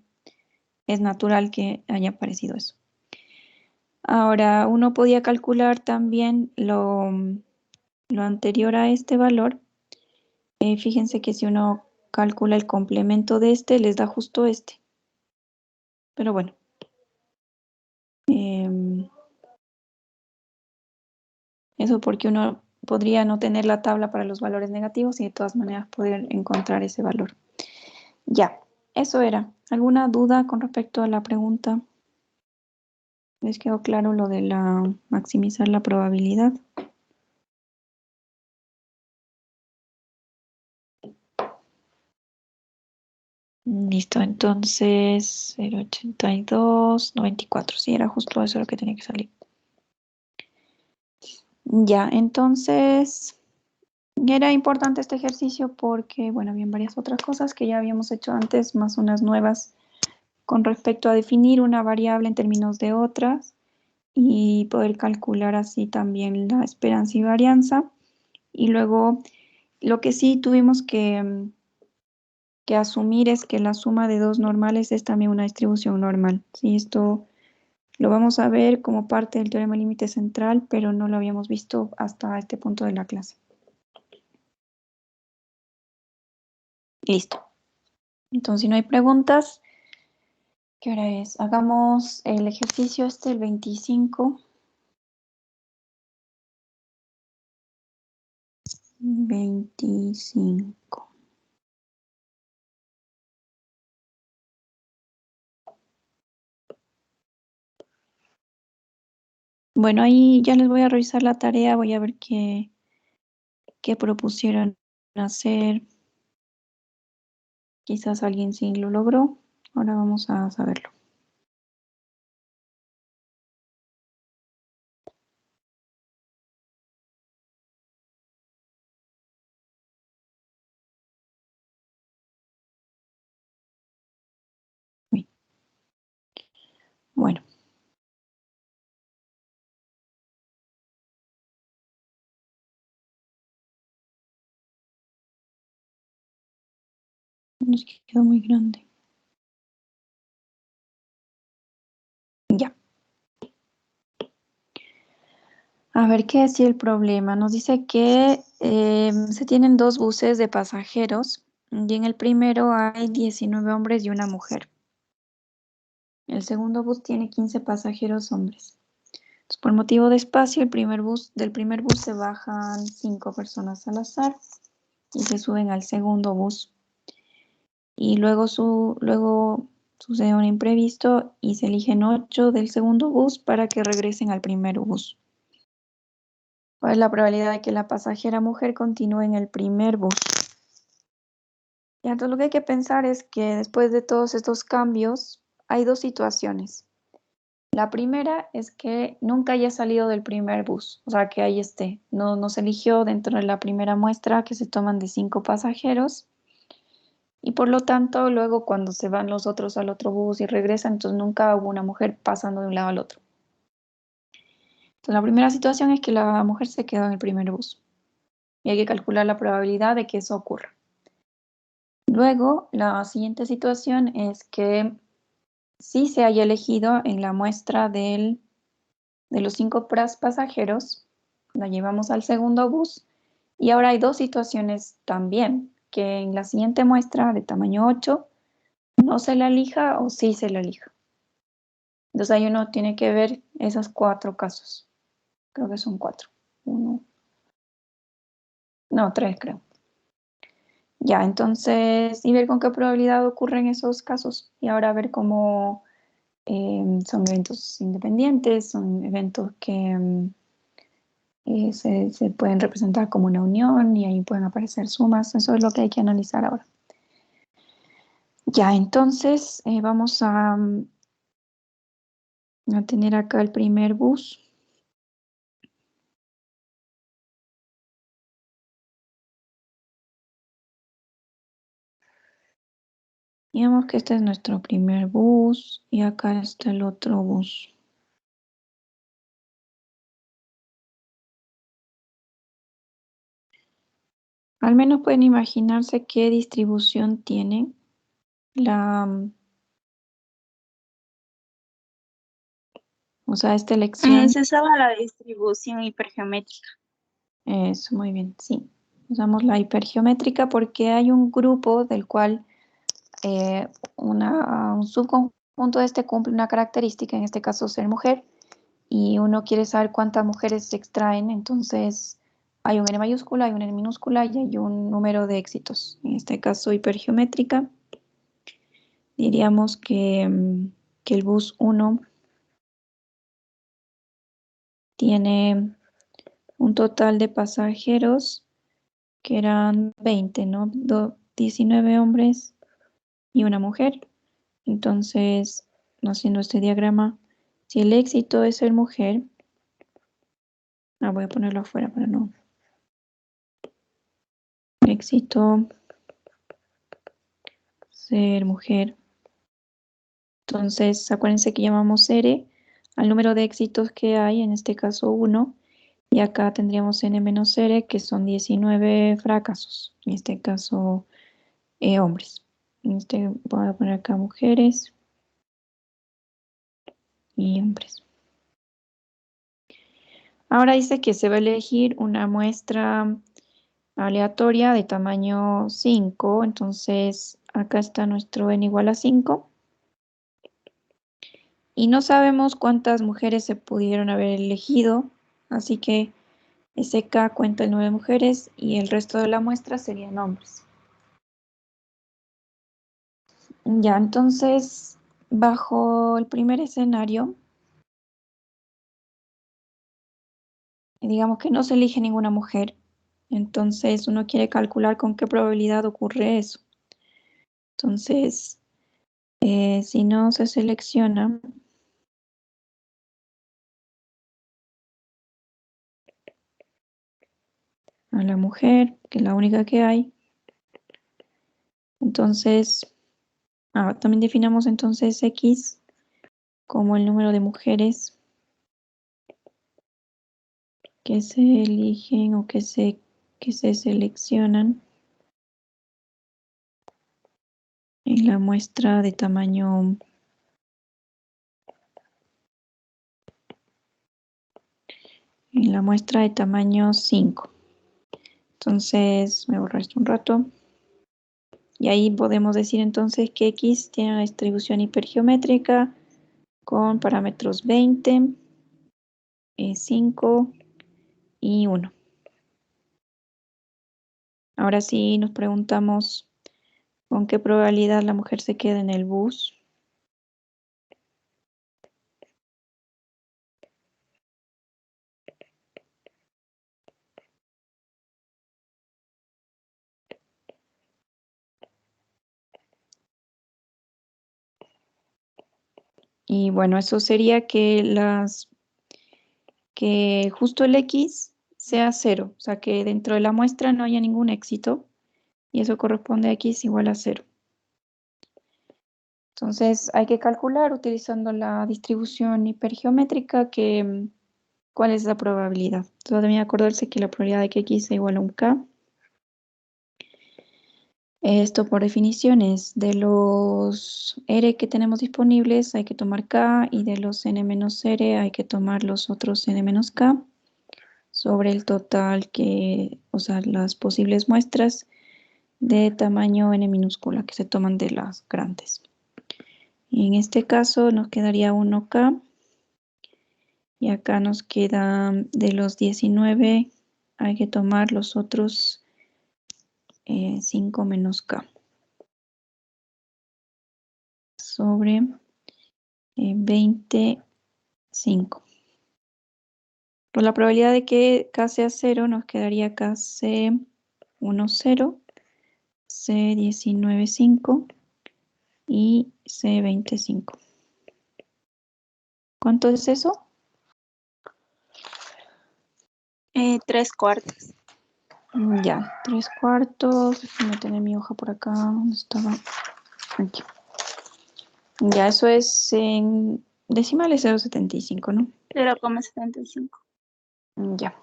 es natural que haya aparecido eso. Ahora, uno podía calcular también lo anterior a este valor. Fíjense que si uno calcula el complemento de este, les da justo este. Pero bueno. Eso porque uno podría no tener la tabla para los valores negativos y de todas maneras poder encontrar ese valor. Ya, eso era. ¿Alguna duda con respecto a la pregunta? ¿Les quedó claro lo de la maximizar la probabilidad? Listo, entonces 0.8294. Sí, era justo eso lo que tenía que salir. Ya, entonces era importante este ejercicio porque, bueno, habían varias otras cosas que ya habíamos hecho antes, más unas nuevas con respecto a definir una variable en términos de otras y poder calcular así también la esperanza y varianza. Y luego lo que sí tuvimos que asumir es que la suma de dos normales es también una distribución normal. ¿Sí? Esto lo vamos a ver como parte del teorema límite central, pero no lo habíamos visto hasta este punto de la clase. Listo. Entonces, si no hay preguntas, ¿qué hora es? Hagamos el ejercicio el 25. 25. Bueno, ahí ya les voy a revisar la tarea, voy a ver qué propusieron hacer. Quizás alguien sí lo logró. Ahora vamos a saberlo. Uy. Bueno. Nos quedó muy grande. Ya. A ver, ¿qué es el problema? Nos dice que se tienen dos buses de pasajeros y en el primero hay 19 hombres y una mujer. El segundo bus tiene 15 pasajeros hombres. Entonces, por motivo de espacio, del primer bus se bajan 5 personas al azar y se suben al segundo bus. Y luego sucede un imprevisto y se eligen 8 del segundo bus para que regresen al primer bus. ¿Cuál es la probabilidad de que la pasajera mujer continúe en el primer bus? Y entonces lo que hay que pensar es que después de todos estos cambios hay dos situaciones. La primera es que nunca haya salido del primer bus, o sea que ahí esté. No se eligió dentro de la primera muestra que se toman de 5 pasajeros y por lo tanto luego cuando se van los otros al otro bus y regresan, entonces nunca hubo una mujer pasando de un lado al otro. Entonces la primera situación es que la mujer se quedó en el primer bus y hay que calcular la probabilidad de que eso ocurra. Luego, la siguiente situación es que sí se haya elegido en la muestra de los 5 pasajeros, la llevamos al segundo bus y ahora hay dos situaciones también, que en la siguiente muestra de tamaño 8 no se la elija o sí se la elija. Entonces ahí uno tiene que ver esos 4 casos. Creo que son 4. 1, no, 3 creo. Ya, entonces, y ver con qué probabilidad ocurren esos casos. Y ahora ver cómo son eventos independientes, son eventos que se pueden representar como una unión y ahí pueden aparecer sumas. Eso es lo que hay que analizar ahora. Ya, entonces vamos a tener acá el primer bus. Digamos que este es nuestro primer bus y acá está el otro bus. Al menos pueden imaginarse qué distribución tiene o sea, esta elección. Se usaba la distribución hipergeométrica. Eso, muy bien, sí. Usamos la hipergeométrica porque hay un grupo del cual un subconjunto de este cumple una característica, en este caso ser mujer, y uno quiere saber cuántas mujeres se extraen, entonces hay un N mayúscula, hay un N minúscula y hay un número de éxitos. En este caso hipergeométrica, diríamos que el bus 1 tiene un total de pasajeros que eran 20, ¿no? 19 hombres y una mujer. Entonces, haciendo este diagrama, si el éxito es ser mujer, voy a ponerlo afuera para no. Éxito, ser mujer. Entonces, acuérdense que llamamos R al número de éxitos que hay, en este caso 1, y acá tendríamos N menos R, que son 19 fracasos, en este caso hombres. Voy a poner acá mujeres y hombres. Ahora dice que se va a elegir una muestra aleatoria de tamaño 5, entonces acá está nuestro n igual a 5. Y no sabemos cuántas mujeres se pudieron haber elegido, así que SK cuenta el 9 mujeres y el resto de la muestra serían hombres. Ya, entonces, bajo el primer escenario, digamos que no se elige ninguna mujer, entonces uno quiere calcular con qué probabilidad ocurre eso. Entonces, si no se selecciona a la mujer, que es la única que hay, entonces, también definamos entonces X como el número de mujeres que se eligen o que se seleccionan en la muestra de tamaño 5. Entonces, voy a borrar esto un rato. Y ahí podemos decir entonces que X tiene una distribución hipergeométrica con parámetros 20, 5 y 1. Ahora sí nos preguntamos con qué probabilidad la mujer se queda en el bus. Y bueno, eso sería que justo el X sea 0, o sea que dentro de la muestra no haya ningún éxito, y eso corresponde a X igual a 0. Entonces hay que calcular utilizando la distribución hipergeométrica cuál es la probabilidad. Entonces deben acordarse que la probabilidad de que X sea igual a un K. Esto por definición es de los R que tenemos disponibles hay que tomar K, y de los N menos R hay que tomar los otros N menos K sobre el total o sea, las posibles muestras de tamaño N minúscula que se toman de las grandes. Y en este caso nos quedaría 1K, y acá nos queda de los 19 hay que tomar los otros 5 menos K sobre 25. Por la probabilidad de que K sea 0, nos quedaría KC 1, 0, C 19, 5 y C 25. ¿Cuánto es eso? 3/4. Ya, 3/4. Déjame tener mi hoja por acá. ¿Dónde estaba? Aquí. Ya, eso es en decimales 0,75, ¿no? 0,75. Ya.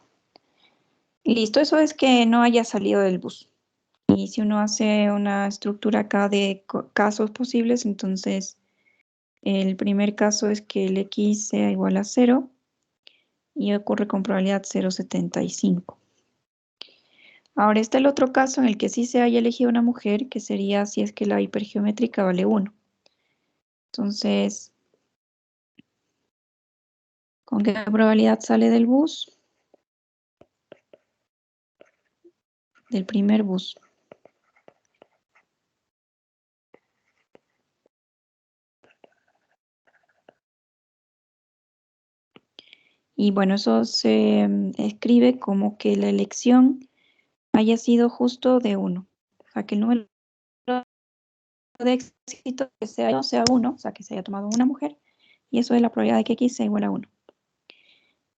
Listo, eso es que no haya salido del bus. Y si uno hace una estructura acá de casos posibles, entonces el primer caso es que el X sea igual a 0 y ocurre con probabilidad 0,75. Ahora está el otro caso en el que sí se haya elegido una mujer, que sería si es que la hipergeométrica vale 1. Entonces, ¿con qué probabilidad sale del bus? Del primer bus. Y bueno, eso se escribe como que la elección haya sido justo de 1. O sea, que el número de éxito que sea 1, o sea, que se haya tomado una mujer, y eso es la probabilidad de que X sea igual a 1.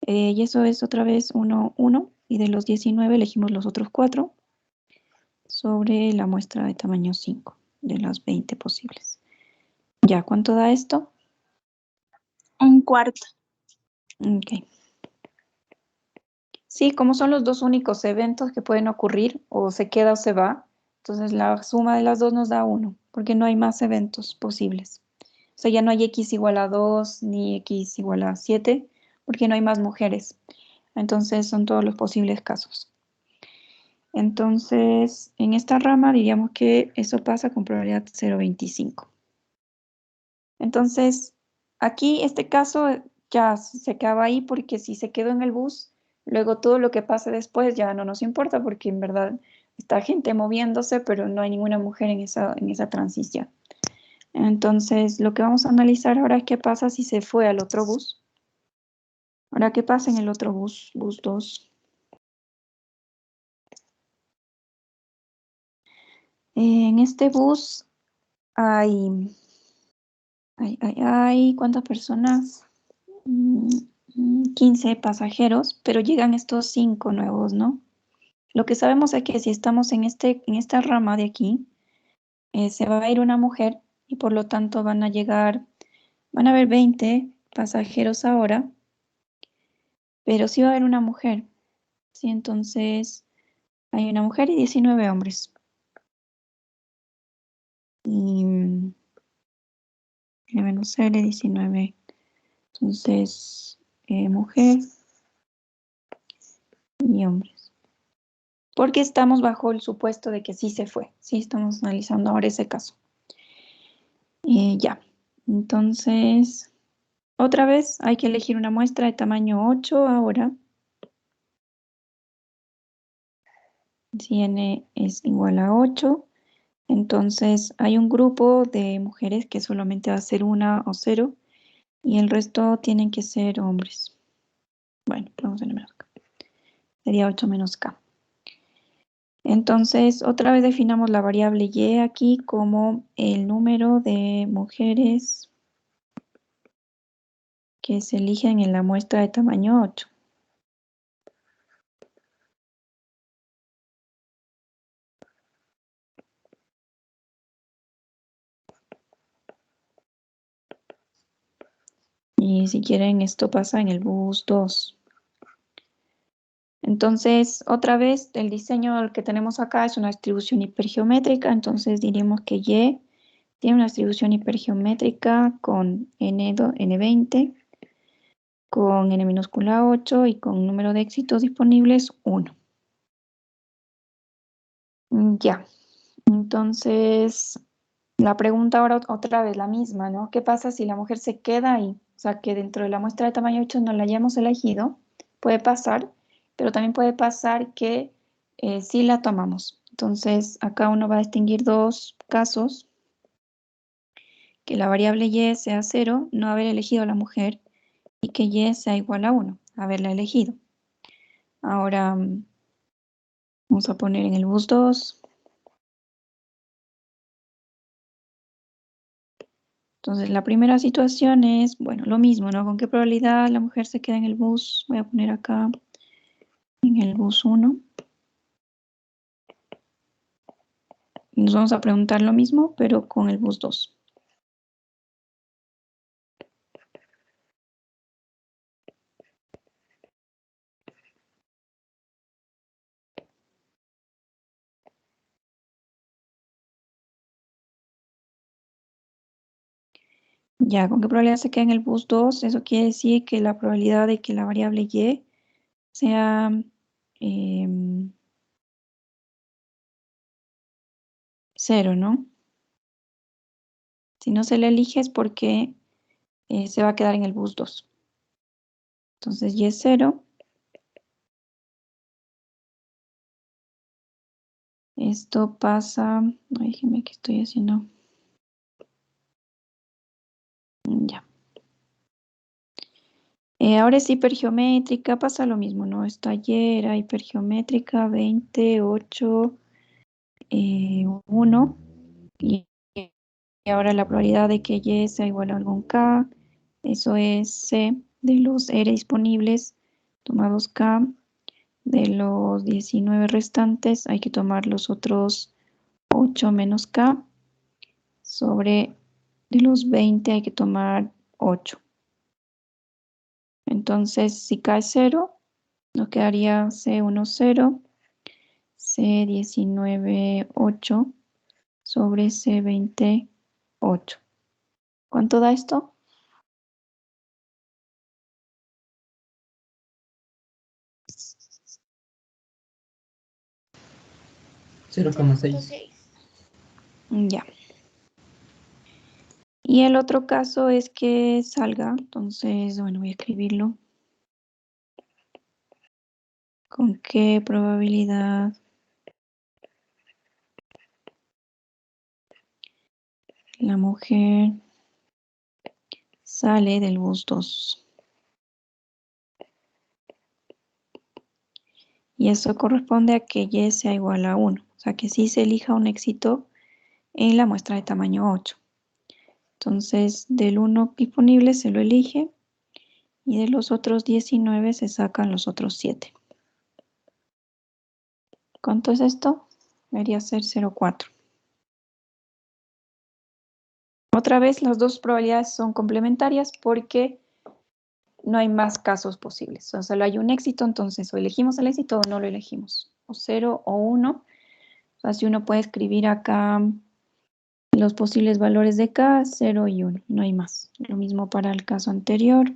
Y eso es otra vez 1, 1, y de los 19 elegimos los otros 4 sobre la muestra de tamaño 5, de las 20 posibles. Ya, ¿cuánto da esto? 1/4. Ok. Sí, como son los dos únicos eventos que pueden ocurrir, o se queda o se va, entonces la suma de las dos nos da 1, porque no hay más eventos posibles. O sea, ya no hay X igual a 2 ni X igual a 7, porque no hay más mujeres. Entonces son todos los posibles casos. Entonces, en esta rama diríamos que eso pasa con probabilidad 0,25. Entonces, aquí este caso ya se acaba ahí, porque si se quedó en el bus, luego todo lo que pase después ya no nos importa, porque en verdad está gente moviéndose, pero no hay ninguna mujer en esa transición. Entonces, lo que vamos a analizar ahora es qué pasa si se fue al otro bus. Ahora, ¿qué pasa en el otro bus, bus 2? En este bus hay ¿cuántas personas? 15 pasajeros, pero llegan estos 5 nuevos, ¿no? Lo que sabemos es que si estamos en esta rama de aquí, se va a ir una mujer, y por lo tanto van a haber 20 pasajeros ahora, pero sí va a haber una mujer, ¿sí? Entonces, hay una mujer y 19 hombres. Y N menos L, 19. Entonces, mujer y hombres. Porque estamos bajo el supuesto de que sí se fue. Sí, estamos analizando ahora ese caso. Ya. Entonces, otra vez hay que elegir una muestra de tamaño 8 ahora. Si n es igual a 8, entonces hay un grupo de mujeres que solamente va a ser 1 o 0 y el resto tienen que ser hombres. Bueno, ponemos n menos k. Sería 8 menos k. Entonces, otra vez definamos la variable y aquí como el número de mujeres que se eligen en la muestra de tamaño 8. Y si quieren, esto pasa en el bus 2. Entonces, otra vez, el diseño que tenemos acá es una distribución hipergeométrica, entonces diríamos que Y tiene una distribución hipergeométrica con N20, con N minúscula 8 y con número de éxitos disponibles 1. Ya, entonces la pregunta ahora otra vez la misma, ¿no? ¿Qué pasa si la mujer se queda ahí? O sea, que dentro de la muestra de tamaño 8 no la hayamos elegido. Puede pasar, pero también puede pasar que sí la tomamos. Entonces, acá uno va a distinguir dos casos. Que la variable y sea 0, no haber elegido a la mujer, y que y sea igual a 1, haberla elegido. Ahora, vamos a poner en el bus 2. Entonces, la primera situación es, bueno, lo mismo, ¿no? ¿Con qué probabilidad la mujer se queda en el bus? Voy a poner acá en el bus 1. Y nos vamos a preguntar lo mismo, pero con el bus 2. Ya, ¿con qué probabilidad se queda en el bus 2? Eso quiere decir que la probabilidad de que la variable y sea 0, ¿no? Si no se le elige es porque se va a quedar en el bus 2. Entonces y es 0. Esto pasa, déjenme que estoy haciendo. Ya. Ahora es hipergeométrica, pasa lo mismo, ¿no? Esta y era hipergeométrica, 20, 8, 1. Y ahora la probabilidad de que y sea igual a algún k, eso es c de los r disponibles, tomados k. De los 19 restantes hay que tomar los otros 8 menos k. Sobre de los 20 hay que tomar 8. Entonces, si k es 0, nos quedaría C1, 0, C19, 8, sobre C20, 8. ¿Cuánto da esto? 0,6. Ya. Y el otro caso es que salga, entonces, bueno, voy a escribirlo. ¿Con qué probabilidad la mujer sale del bus 2? Y eso corresponde a que y sea igual a 1. O sea, que sí se elija un éxito en la muestra de tamaño 8. Entonces, del 1 disponible se lo elige y de los otros 19 se sacan los otros 7. ¿Cuánto es esto? Debería ser 0,4. Otra vez, las dos probabilidades son complementarias porque no hay más casos posibles. O sea, solo hay un éxito, entonces o elegimos el éxito o no lo elegimos. O 0 o 1. O sea, si uno puede escribir acá Los posibles valores de K, 0 y 1, no hay más. Lo mismo para el caso anterior.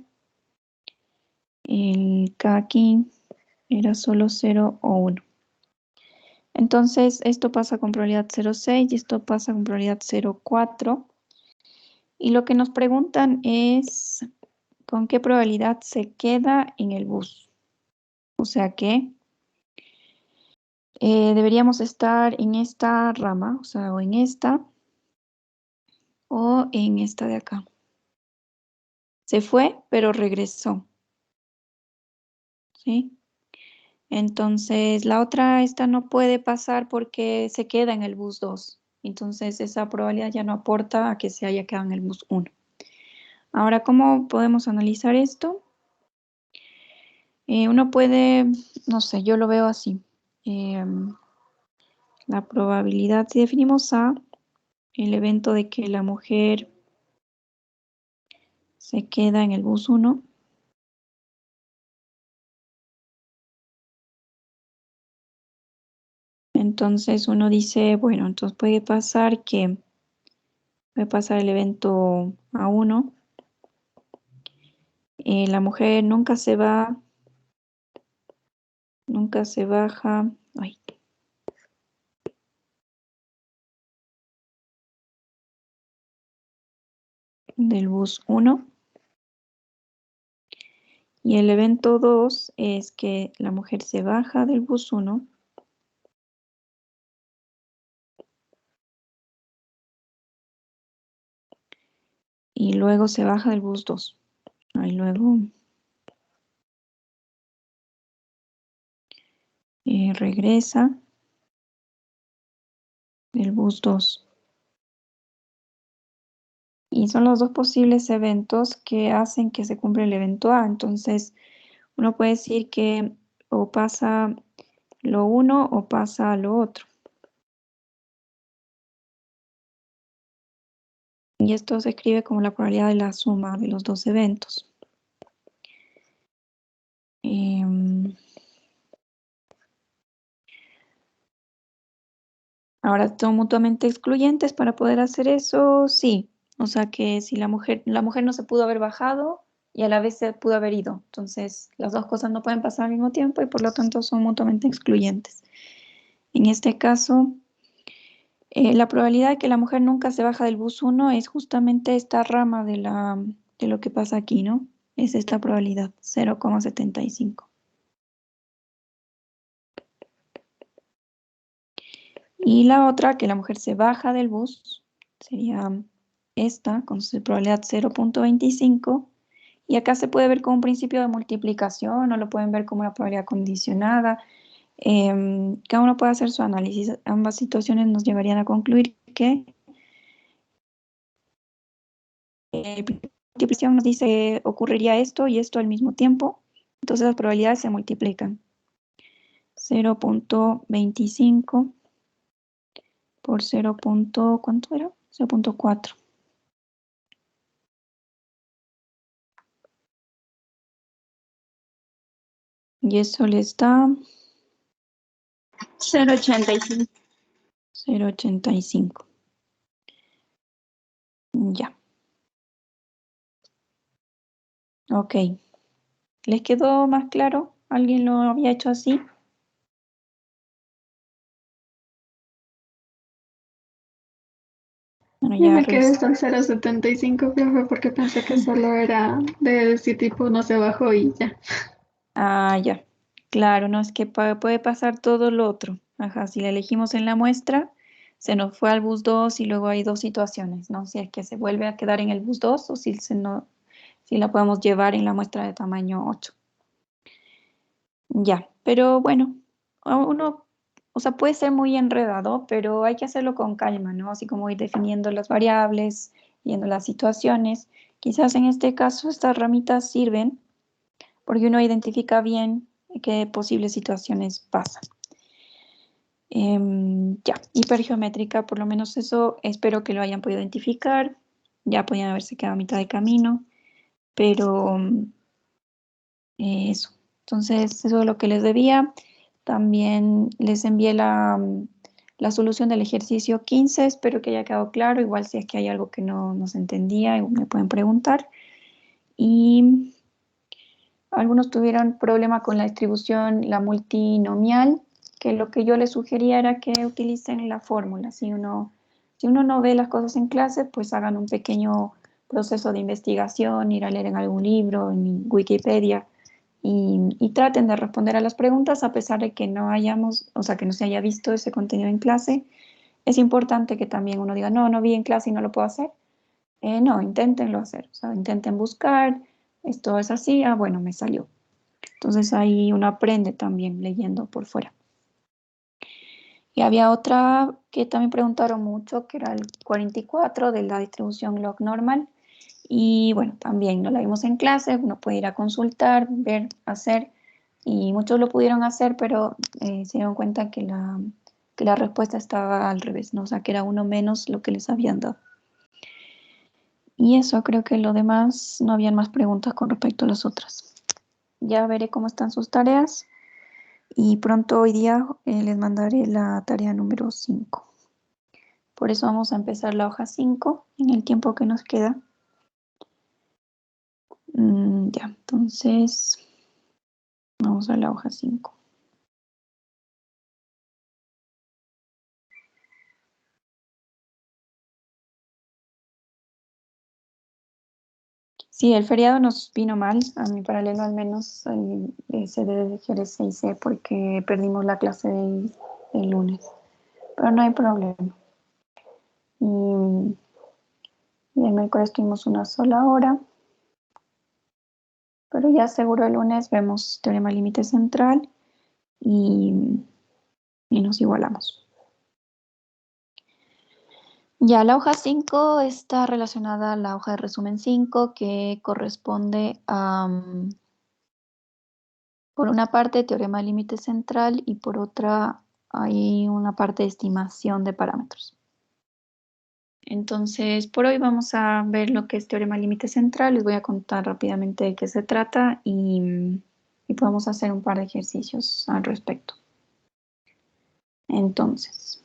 El K aquí era solo 0 o 1. Entonces, esto pasa con probabilidad 0,6 y esto pasa con probabilidad 0,4. Y lo que nos preguntan es con qué probabilidad se queda en el bus. O sea que deberíamos estar en esta rama, o sea, o en esta de acá. Se fue, pero regresó. ¿Sí? Entonces, la otra, esta no puede pasar porque se queda en el bus 2. Entonces, esa probabilidad ya no aporta a que se haya quedado en el bus 1. Ahora, ¿cómo podemos analizar esto? Uno puede, no sé, yo lo veo así. La probabilidad, si definimos A, el evento de que la mujer se queda en el bus 1, entonces uno dice, bueno, entonces puede pasar el evento A1, la mujer nunca se va, nunca se baja, del bus 1. Y el evento 2 es que la mujer se baja del bus 1 y luego se baja del bus 2. Y luego regresa del bus 2. Y son los dos posibles eventos que hacen que se cumpla el evento A. Entonces, uno puede decir que o pasa lo uno o pasa lo otro. Y esto se escribe como la probabilidad de la suma de los dos eventos. Ahora, ¿son mutuamente excluyentes para poder hacer eso? Sí. O sea que si la mujer no se pudo haber bajado y a la vez se pudo haber ido. Entonces, las dos cosas no pueden pasar al mismo tiempo y por lo tanto son mutuamente excluyentes. En este caso, la probabilidad de que la mujer nunca se baja del bus 1 es justamente esta rama de lo que pasa aquí, ¿no? Es esta probabilidad, 0,75. Y la otra, que la mujer se baja del bus, sería esta, con su probabilidad 0,25. Y acá se puede ver como un principio de multiplicación, o lo pueden ver como una probabilidad condicionada. Cada uno puede hacer su análisis. Ambas situaciones nos llevarían a concluir que la multiplicación nos dice que ocurriría esto y esto al mismo tiempo. Entonces las probabilidades se multiplican. 0,25 por 0. ¿Cuánto era? 0,4. Y eso les da 0,85. 0,85. Ya. Ok. ¿Les quedó más claro? ¿Alguien lo había hecho así? Bueno, Yo ya me quedé hasta el 0,75, profe, porque pensé que solo era de si tipo no se bajó y ya. Ah, ya. Claro, no es que puede pasar todo lo otro. Ajá, si la elegimos en la muestra, se nos fue al bus 2 y luego hay dos situaciones, ¿no? Si es que se vuelve a quedar en el bus 2 o si la podemos llevar en la muestra de tamaño 8. Ya, pero bueno, o sea, puede ser muy enredado, pero hay que hacerlo con calma, ¿no? Así como ir definiendo las variables, viendo las situaciones. Quizás en este caso estas ramitas sirven porque uno identifica bien qué posibles situaciones pasan. Ya, hipergeométrica, por lo menos eso espero que lo hayan podido identificar. Ya podían haberse quedado a mitad de camino, pero eso. Entonces, eso es lo que les debía. También les envié la solución del ejercicio 15. Espero que haya quedado claro. Igual si es que hay algo que no se entendía, me pueden preguntar. Y algunos tuvieron problema con la distribución, la multinomial, que lo que yo les sugería era que utilicen la fórmula. Si uno no ve las cosas en clase, pues hagan un pequeño proceso de investigación, ir a leer en algún libro, en Wikipedia, y traten de responder a las preguntas a pesar de que no hayamos, o sea, que no se haya visto ese contenido en clase. Es importante que también uno diga, no vi en clase y no lo puedo hacer. No, inténtenlo hacer, o sea, intenten buscar, esto es así, bueno, me salió. Entonces ahí uno aprende también leyendo por fuera. Y había otra que también preguntaron mucho, que era el 44 de la distribución log normal. Y bueno, también no la vimos en clase, uno puede ir a consultar, ver, hacer, y muchos lo pudieron hacer, pero se dieron cuenta que la respuesta estaba al revés, ¿no? O sea, que era uno menos lo que les habían dado. Y eso, creo que lo demás, no habían más preguntas con respecto a las otras. Ya veré cómo están sus tareas y pronto hoy día les mandaré la tarea número 5. Por eso vamos a empezar la hoja 5 en el tiempo que nos queda. Ya, entonces vamos a la hoja 5. Sí, el feriado nos vino mal, a mi paralelo al menos, ese de GRC y C, porque perdimos la clase del lunes. Pero no hay problema. Y el miércoles tuvimos una sola hora. Pero ya seguro el lunes vemos teorema límite central y nos igualamos. Ya la hoja 5 está relacionada a la hoja de resumen 5, que corresponde a, por una parte, teorema límite central y por otra hay una parte de estimación de parámetros. Entonces, por hoy vamos a ver lo que es teorema límite central. Les voy a contar rápidamente de qué se trata y podemos hacer un par de ejercicios al respecto. Entonces,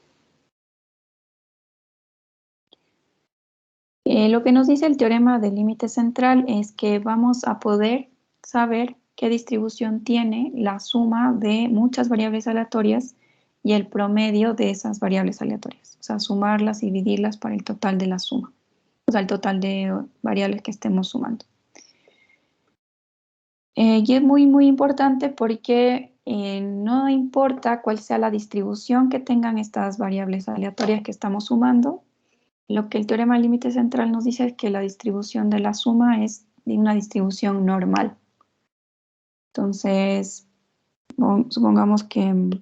lo que nos dice el teorema del límite central es que vamos a poder saber qué distribución tiene la suma de muchas variables aleatorias y el promedio de esas variables aleatorias. O sea, sumarlas y dividirlas para el total de la suma. O sea, el total de variables que estemos sumando. Y es muy, muy importante porque no importa cuál sea la distribución que tengan estas variables aleatorias que estamos sumando, lo que el teorema del límite central nos dice es que la distribución de la suma es de una distribución normal. Entonces, supongamos que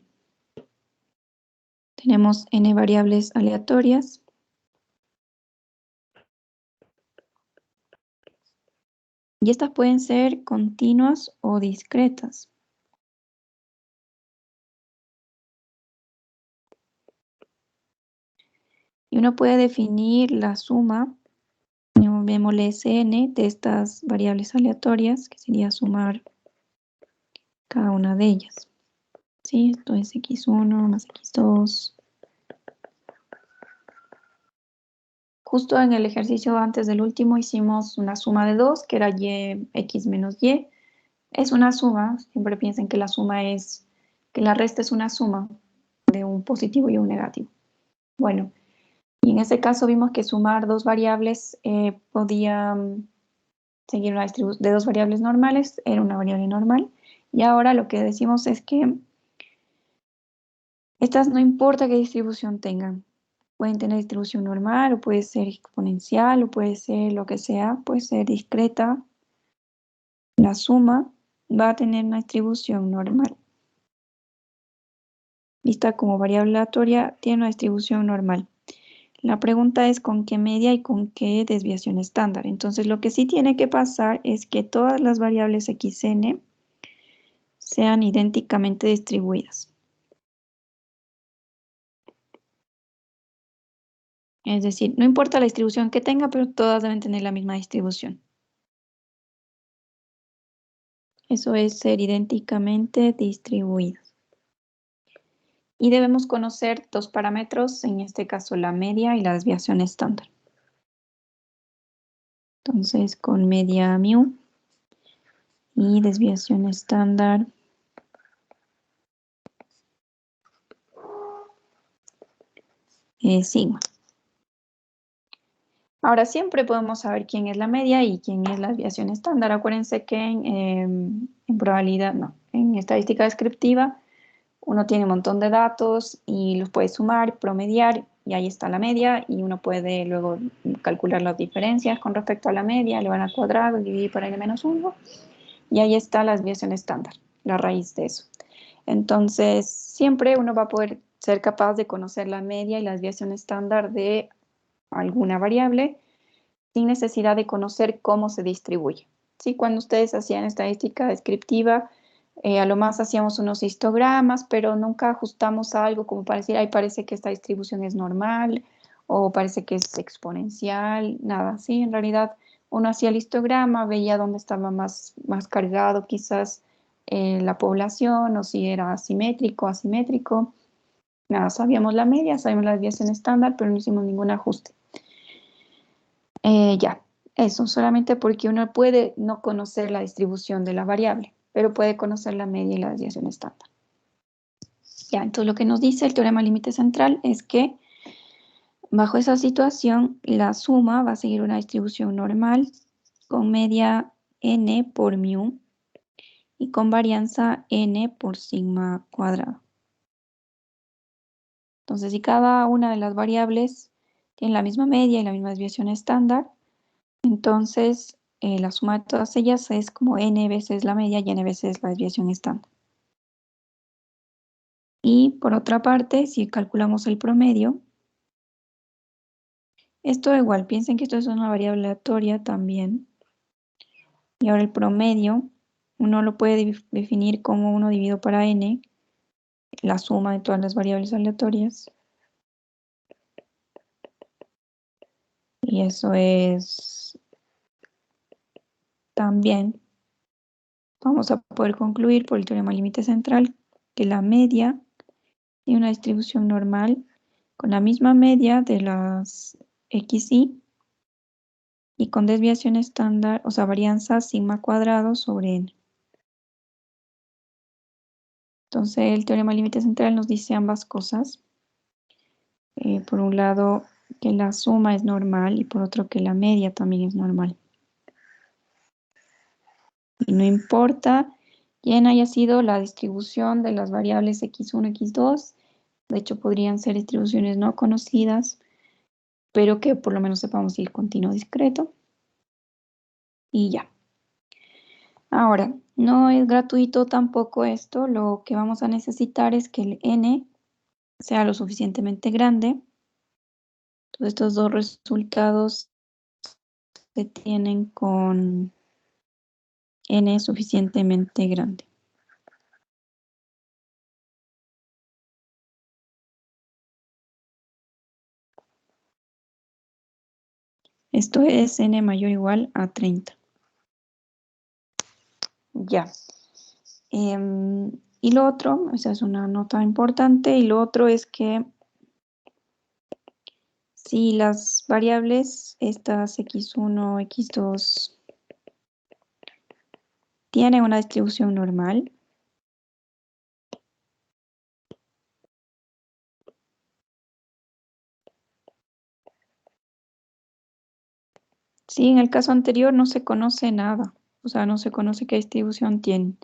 tenemos n variables aleatorias. Y estas pueden ser continuas o discretas. Y uno puede definir la suma, llamémosle Sn, de estas variables aleatorias, que sería sumar cada una de ellas. ¿Sí? Esto es x1 más x2. Justo en el ejercicio antes del último hicimos una suma de 2, que era x menos y. Es una suma, siempre piensen que la suma es, que la resta es una suma de un positivo y un negativo. Bueno, y en ese caso vimos que sumar dos variables podía seguir una distribución de dos variables normales, era una variable normal. Y ahora lo que decimos es que estas no importa qué distribución tengan. Pueden tener distribución normal, o puede ser exponencial, o puede ser lo que sea, puede ser discreta. La suma va a tener una distribución normal. Vista como variable aleatoria, tiene una distribución normal. La pregunta es con qué media y con qué desviación estándar. Entonces, lo que sí tiene que pasar es que todas las variables xn sean idénticamente distribuidas. Es decir, no importa la distribución que tenga, pero todas deben tener la misma distribución. Eso es ser idénticamente distribuidas. Y debemos conocer dos parámetros, en este caso la media y la desviación estándar. Entonces, con media mu y desviación estándar, sigma. Ahora siempre podemos saber quién es la media y quién es la desviación estándar. Acuérdense que en probabilidad, no, en estadística descriptiva, uno tiene un montón de datos y los puede sumar, promediar, y ahí está la media, y uno puede luego calcular las diferencias con respecto a la media, elevar al cuadrado, dividir por n-1, y ahí está la desviación estándar, la raíz de eso. Entonces, siempre uno va a poder ser capaz de conocer la media y la desviación estándar de alguna variable sin necesidad de conocer cómo se distribuye. ¿Sí? Cuando ustedes hacían estadística descriptiva, a lo más hacíamos unos histogramas, pero nunca ajustamos algo como para decir, ay, parece que esta distribución es normal o parece que es exponencial, nada, ¿sí? En realidad uno hacía el histograma, veía dónde estaba más cargado quizás la población o si era asimétrico, asimétrico. Nada, sabíamos la media, sabíamos la desviación estándar, pero no hicimos ningún ajuste. Ya, eso solamente porque uno puede no conocer la distribución de la variable, pero puede conocer la media y la desviación estándar. Ya, entonces lo que nos dice el teorema límite central es que bajo esa situación la suma va a seguir una distribución normal con media n por mu y con varianza n por sigma cuadrado. Entonces, si cada una de las variables tiene la misma media y la misma desviación estándar, entonces la suma de todas ellas es como n veces la media y n veces la desviación estándar. Y por otra parte, si calculamos el promedio, esto igual, piensen que esto es una variable aleatoria también. Y ahora el promedio, uno lo puede definir como 1 dividido para n, la suma de todas las variables aleatorias. Y eso es también, vamos a poder concluir por el teorema límite central, que la media tiene una distribución normal con la misma media de las xy y con desviación estándar, o sea, varianza sigma cuadrado sobre n. Entonces el teorema límite central nos dice ambas cosas. Por un lado que la suma es normal y por otro que la media también es normal. Y no importa quién haya sido la distribución de las variables x1, x2, de hecho podrían ser distribuciones no conocidas, pero que por lo menos sepamos el continuo discreto. Y ya. Ahora, no es gratuito tampoco esto, lo que vamos a necesitar es que el n sea lo suficientemente grande. Entonces estos dos resultados se tienen con n suficientemente grande. Esto es n mayor o igual a 30. Ya. Y lo otro, esa es una nota importante, y lo otro es que si las variables, estas x1, x2, tienen una distribución normal, sí, en el caso anterior no se conoce nada, o sea, no se conoce qué distribución tienen.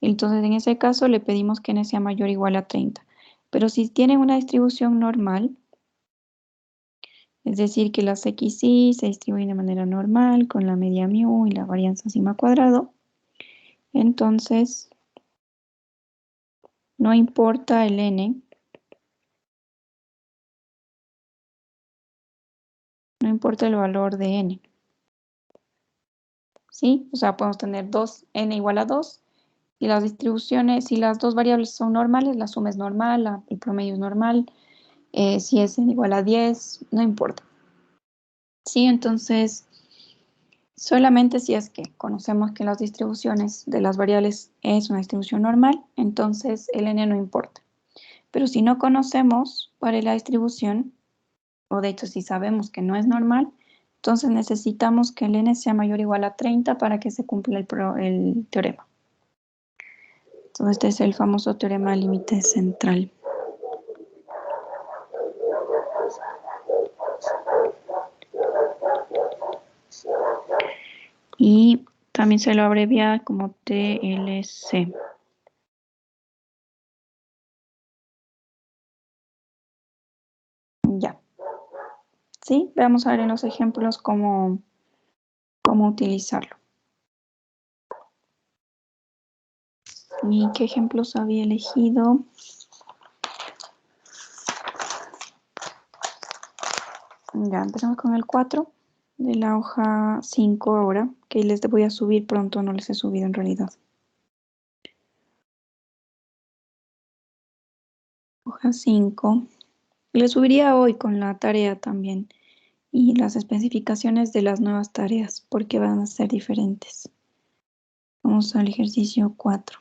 Entonces, en ese caso le pedimos que n sea mayor o igual a 30. Pero si tienen una distribución normal, es decir, que las xy se distribuyen de manera normal con la media mu y la varianza sigma cuadrado, entonces no importa el n, no importa el valor de n. ¿Sí? O sea, podemos tener 2n igual a 2 y las distribuciones, si las dos variables son normales, la suma es normal, el promedio es normal, si es n igual a 10, no importa. Sí, entonces solamente si es que conocemos que las distribuciones de las variables es una distribución normal, entonces el n no importa. Pero si no conocemos cuál es la distribución, o de hecho si sabemos que no es normal, entonces necesitamos que el n sea mayor o igual a 30 para que se cumpla el teorema. Entonces este es el famoso teorema del límite central. Y también se lo abrevia como TLC. Ya. ¿Sí? Vamos a ver en los ejemplos cómo utilizarlo. ¿Y qué ejemplos había elegido? Ya, empezamos con el 4 de la hoja 5 ahora, que les voy a subir pronto, no les he subido en realidad. Hoja 5. Y les subiría hoy con la tarea también y las especificaciones de las nuevas tareas, porque van a ser diferentes. Vamos al ejercicio 4.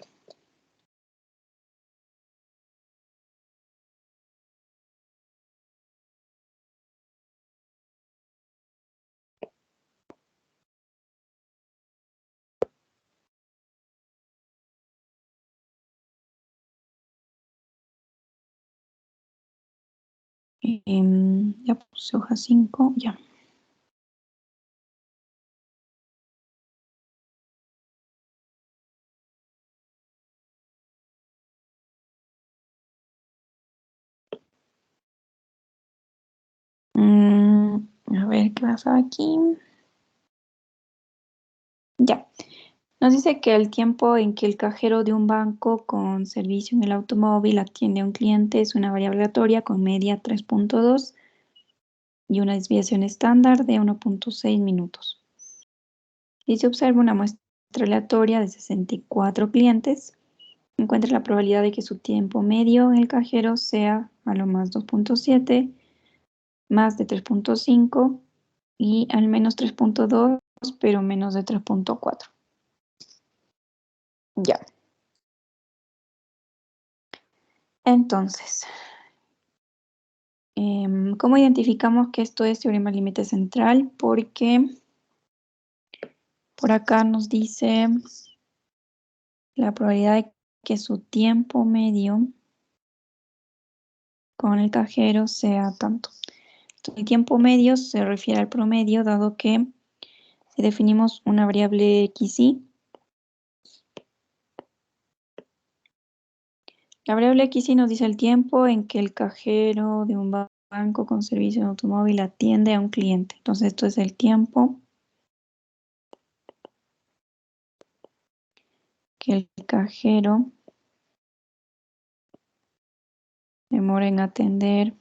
Ya puse hoja 5, ya. A ver qué pasa aquí. Ya. Nos dice que el tiempo en que el cajero de un banco con servicio en el automóvil atiende a un cliente es una variable aleatoria con media 3.2 y una desviación estándar de 1.6 minutos. Y se observa una muestra aleatoria de 64 clientes. Encuentra la probabilidad de que su tiempo medio en el cajero sea a lo más 2.7, más de 3.5 y al menos 3.2, pero menos de 3.4. Ya. Entonces, ¿cómo identificamos que esto es teorema del límite central? Porque por acá nos dice la probabilidad de que su tiempo medio con el cajero sea tanto. El tiempo medio se refiere al promedio, dado que si definimos una variable xy, la variable xy nos dice el tiempo en que el cajero de un banco con servicio de automóvil atiende a un cliente. Entonces esto es el tiempo que el cajero demora en atender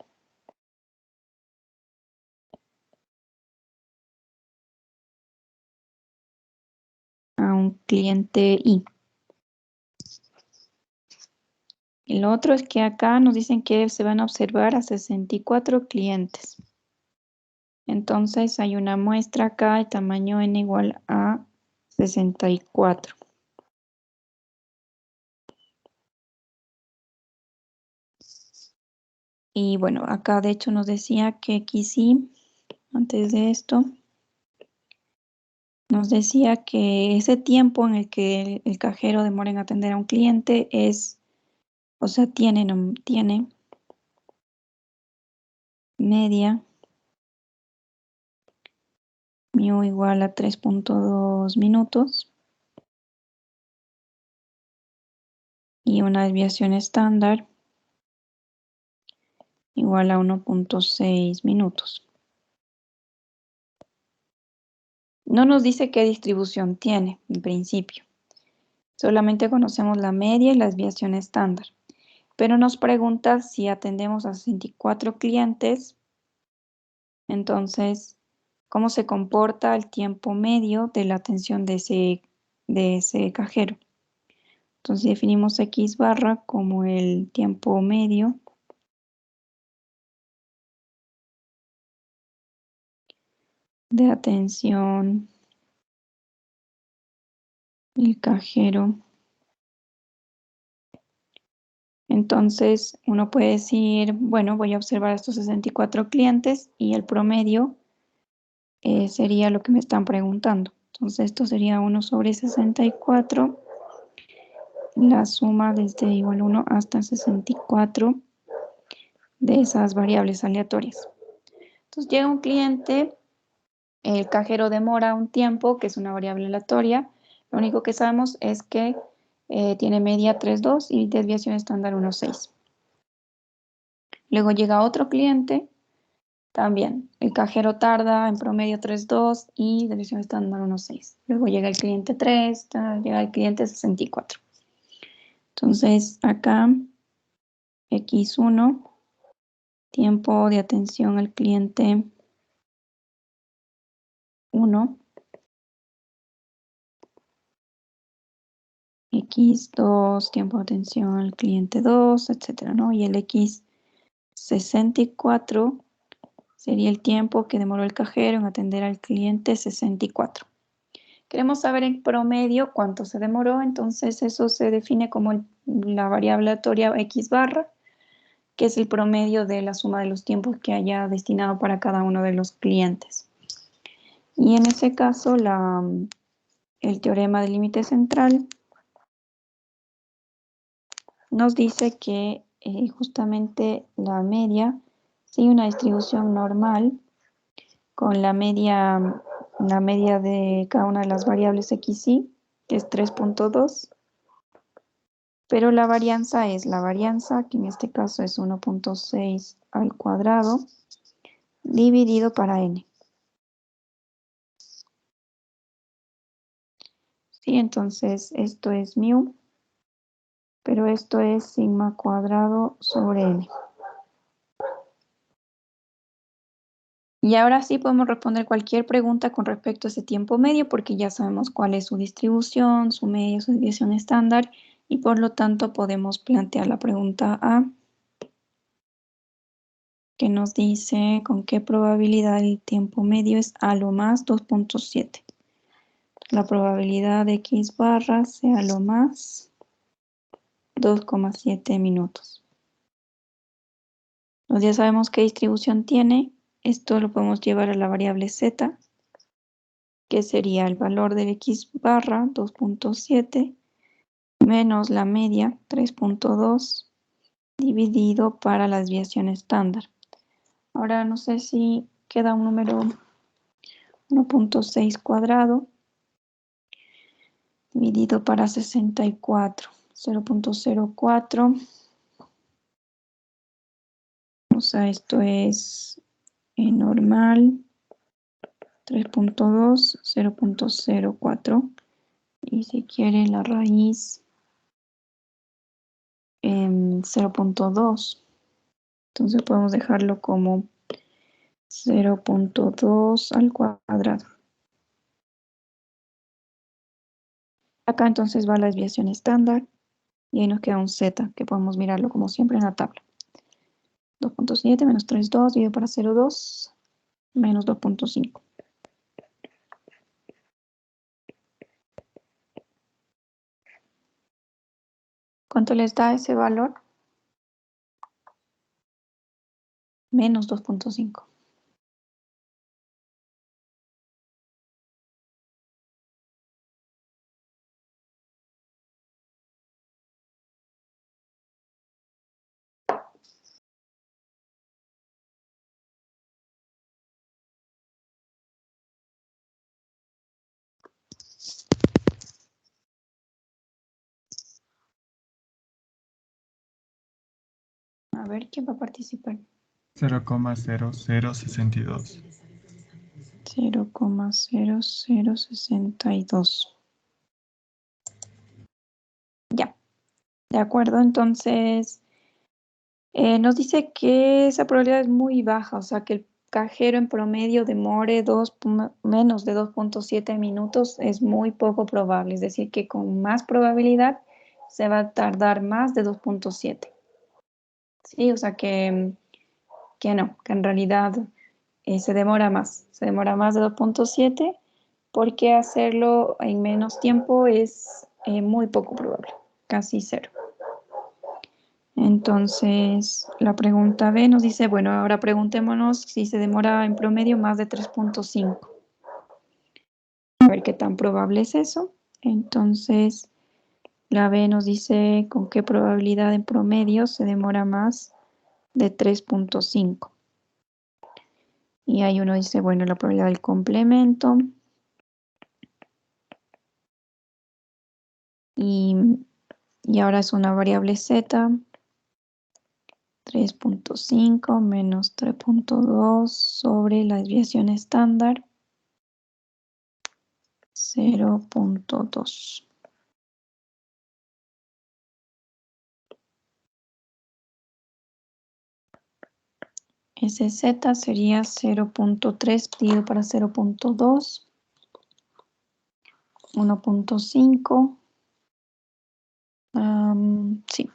a un cliente Y. Y lo otro es que acá nos dicen que se van a observar a 64 clientes. Entonces hay una muestra acá de tamaño n igual a 64. Y bueno, acá de hecho nos decía que xy, antes de esto, nos decía que ese tiempo en el que el cajero demora en atender a un cliente es, o sea, tiene media mu igual a 3.2 minutos y una desviación estándar igual a 1.6 minutos. No nos dice qué distribución tiene en principio. Solamente conocemos la media y la desviación estándar. Pero nos pregunta si atendemos a 64 clientes, entonces, ¿cómo se comporta el tiempo medio de la atención de ese cajero? Entonces definimos x barra como el tiempo medio de atención del cajero Entonces, uno puede decir, bueno, voy a observar estos 64 clientes y el promedio sería lo que me están preguntando. Entonces, esto sería 1 sobre 64. La suma desde igual 1 hasta 64 de esas variables aleatorias. Entonces, llega un cliente, el cajero demora un tiempo, que es una variable aleatoria. Lo único que sabemos es que tiene media 3,2 y desviación estándar 1,6. Luego llega otro cliente, también el cajero tarda en promedio 3,2 y desviación estándar 1,6. Luego llega el cliente 3, llega el cliente 64. Entonces acá X1, tiempo de atención al cliente 1, X2, tiempo de atención al cliente 2, etcétera, ¿no? Y el X64 sería el tiempo que demoró el cajero en atender al cliente 64. Queremos saber en promedio cuánto se demoró, entonces eso se define como la variable aleatoria X barra, que es el promedio de la suma de los tiempos que haya destinado para cada uno de los clientes. Y en ese caso, el teorema del límite central nos dice que justamente la media sigue una distribución normal con la media de cada una de las variables x y, que es 3,2, pero la varianza es la varianza, que en este caso es 1,6 al cuadrado, dividido para n. Sí, entonces esto es mu, pero esto es sigma cuadrado sobre n. Y ahora sí podemos responder cualquier pregunta con respecto a ese tiempo medio porque ya sabemos cuál es su distribución, su medio, su desviación estándar y por lo tanto podemos plantear la pregunta A, que nos dice con qué probabilidad el tiempo medio es a lo más 2,7. La probabilidad de X barra sea lo más 2,7 minutos. Entonces ya sabemos qué distribución tiene. Esto lo podemos llevar a la variable z, que sería el valor de X barra 2,7 menos la media 3,2 dividido para la desviación estándar. Ahora no sé si queda un número 1,6 cuadrado dividido para 64, 0,04. O sea, esto es normal, 3,2, 0,04. Y si quiere la raíz 0,2. Entonces podemos dejarlo como 0,2 al cuadrado. Acá entonces va la desviación estándar y ahí nos queda un z, que podemos mirarlo como siempre en la tabla. 2,7 menos 3,2 dividido para 0,2 menos 2,5. ¿Cuánto les da ese valor? Menos 2,5. A ver, ¿quién va a participar? 0,0062. 0,0062. Ya, de acuerdo, entonces nos dice que esa probabilidad es muy baja, o sea que el cajero en promedio demore menos de 2,7 minutos es muy poco probable, es decir que con más probabilidad se va a tardar más de 2,7. Sí, o sea que no, que en realidad se demora más de 2,7 porque hacerlo en menos tiempo es muy poco probable, casi cero. Entonces, la pregunta B nos dice, bueno, ahora preguntémonos si se demora en promedio más de 3.5. A ver qué tan probable es eso. Entonces, la B nos dice con qué probabilidad en promedio se demora más de 3.5. Y ahí uno dice, bueno, la probabilidad del complemento. Y ahora es una variable z. 3.5 menos 3.2 sobre la desviación estándar 0.2. Ese z sería 0.3 dividido para 0.2, 1.5. Sí.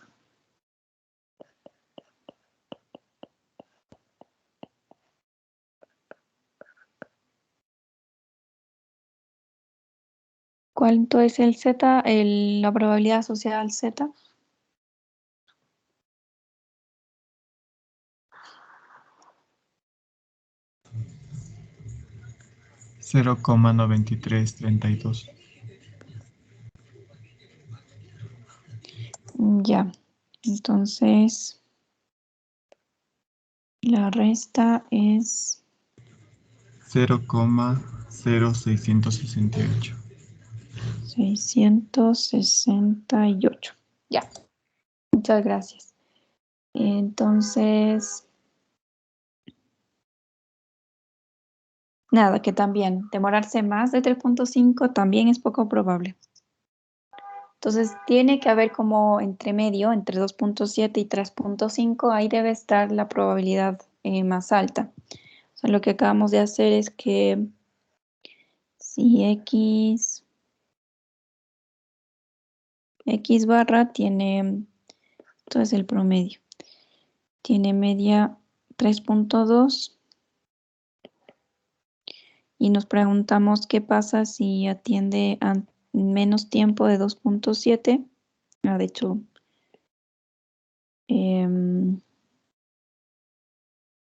¿Cuánto es el z? La probabilidad asociada al z. $0,9332. Ya. Entonces, la resta es 0,0668. 668. Ya. Muchas gracias. Entonces, nada, que también demorarse más de 3.5 también es poco probable. Entonces, tiene que haber como entre medio, entre 2.7 y 3.5, ahí debe estar la probabilidad más alta. O sea, lo que acabamos de hacer es que si x barra tiene, esto es el promedio, tiene media 3.2 y nos preguntamos qué pasa si atiende a menos tiempo de 2.7. De hecho,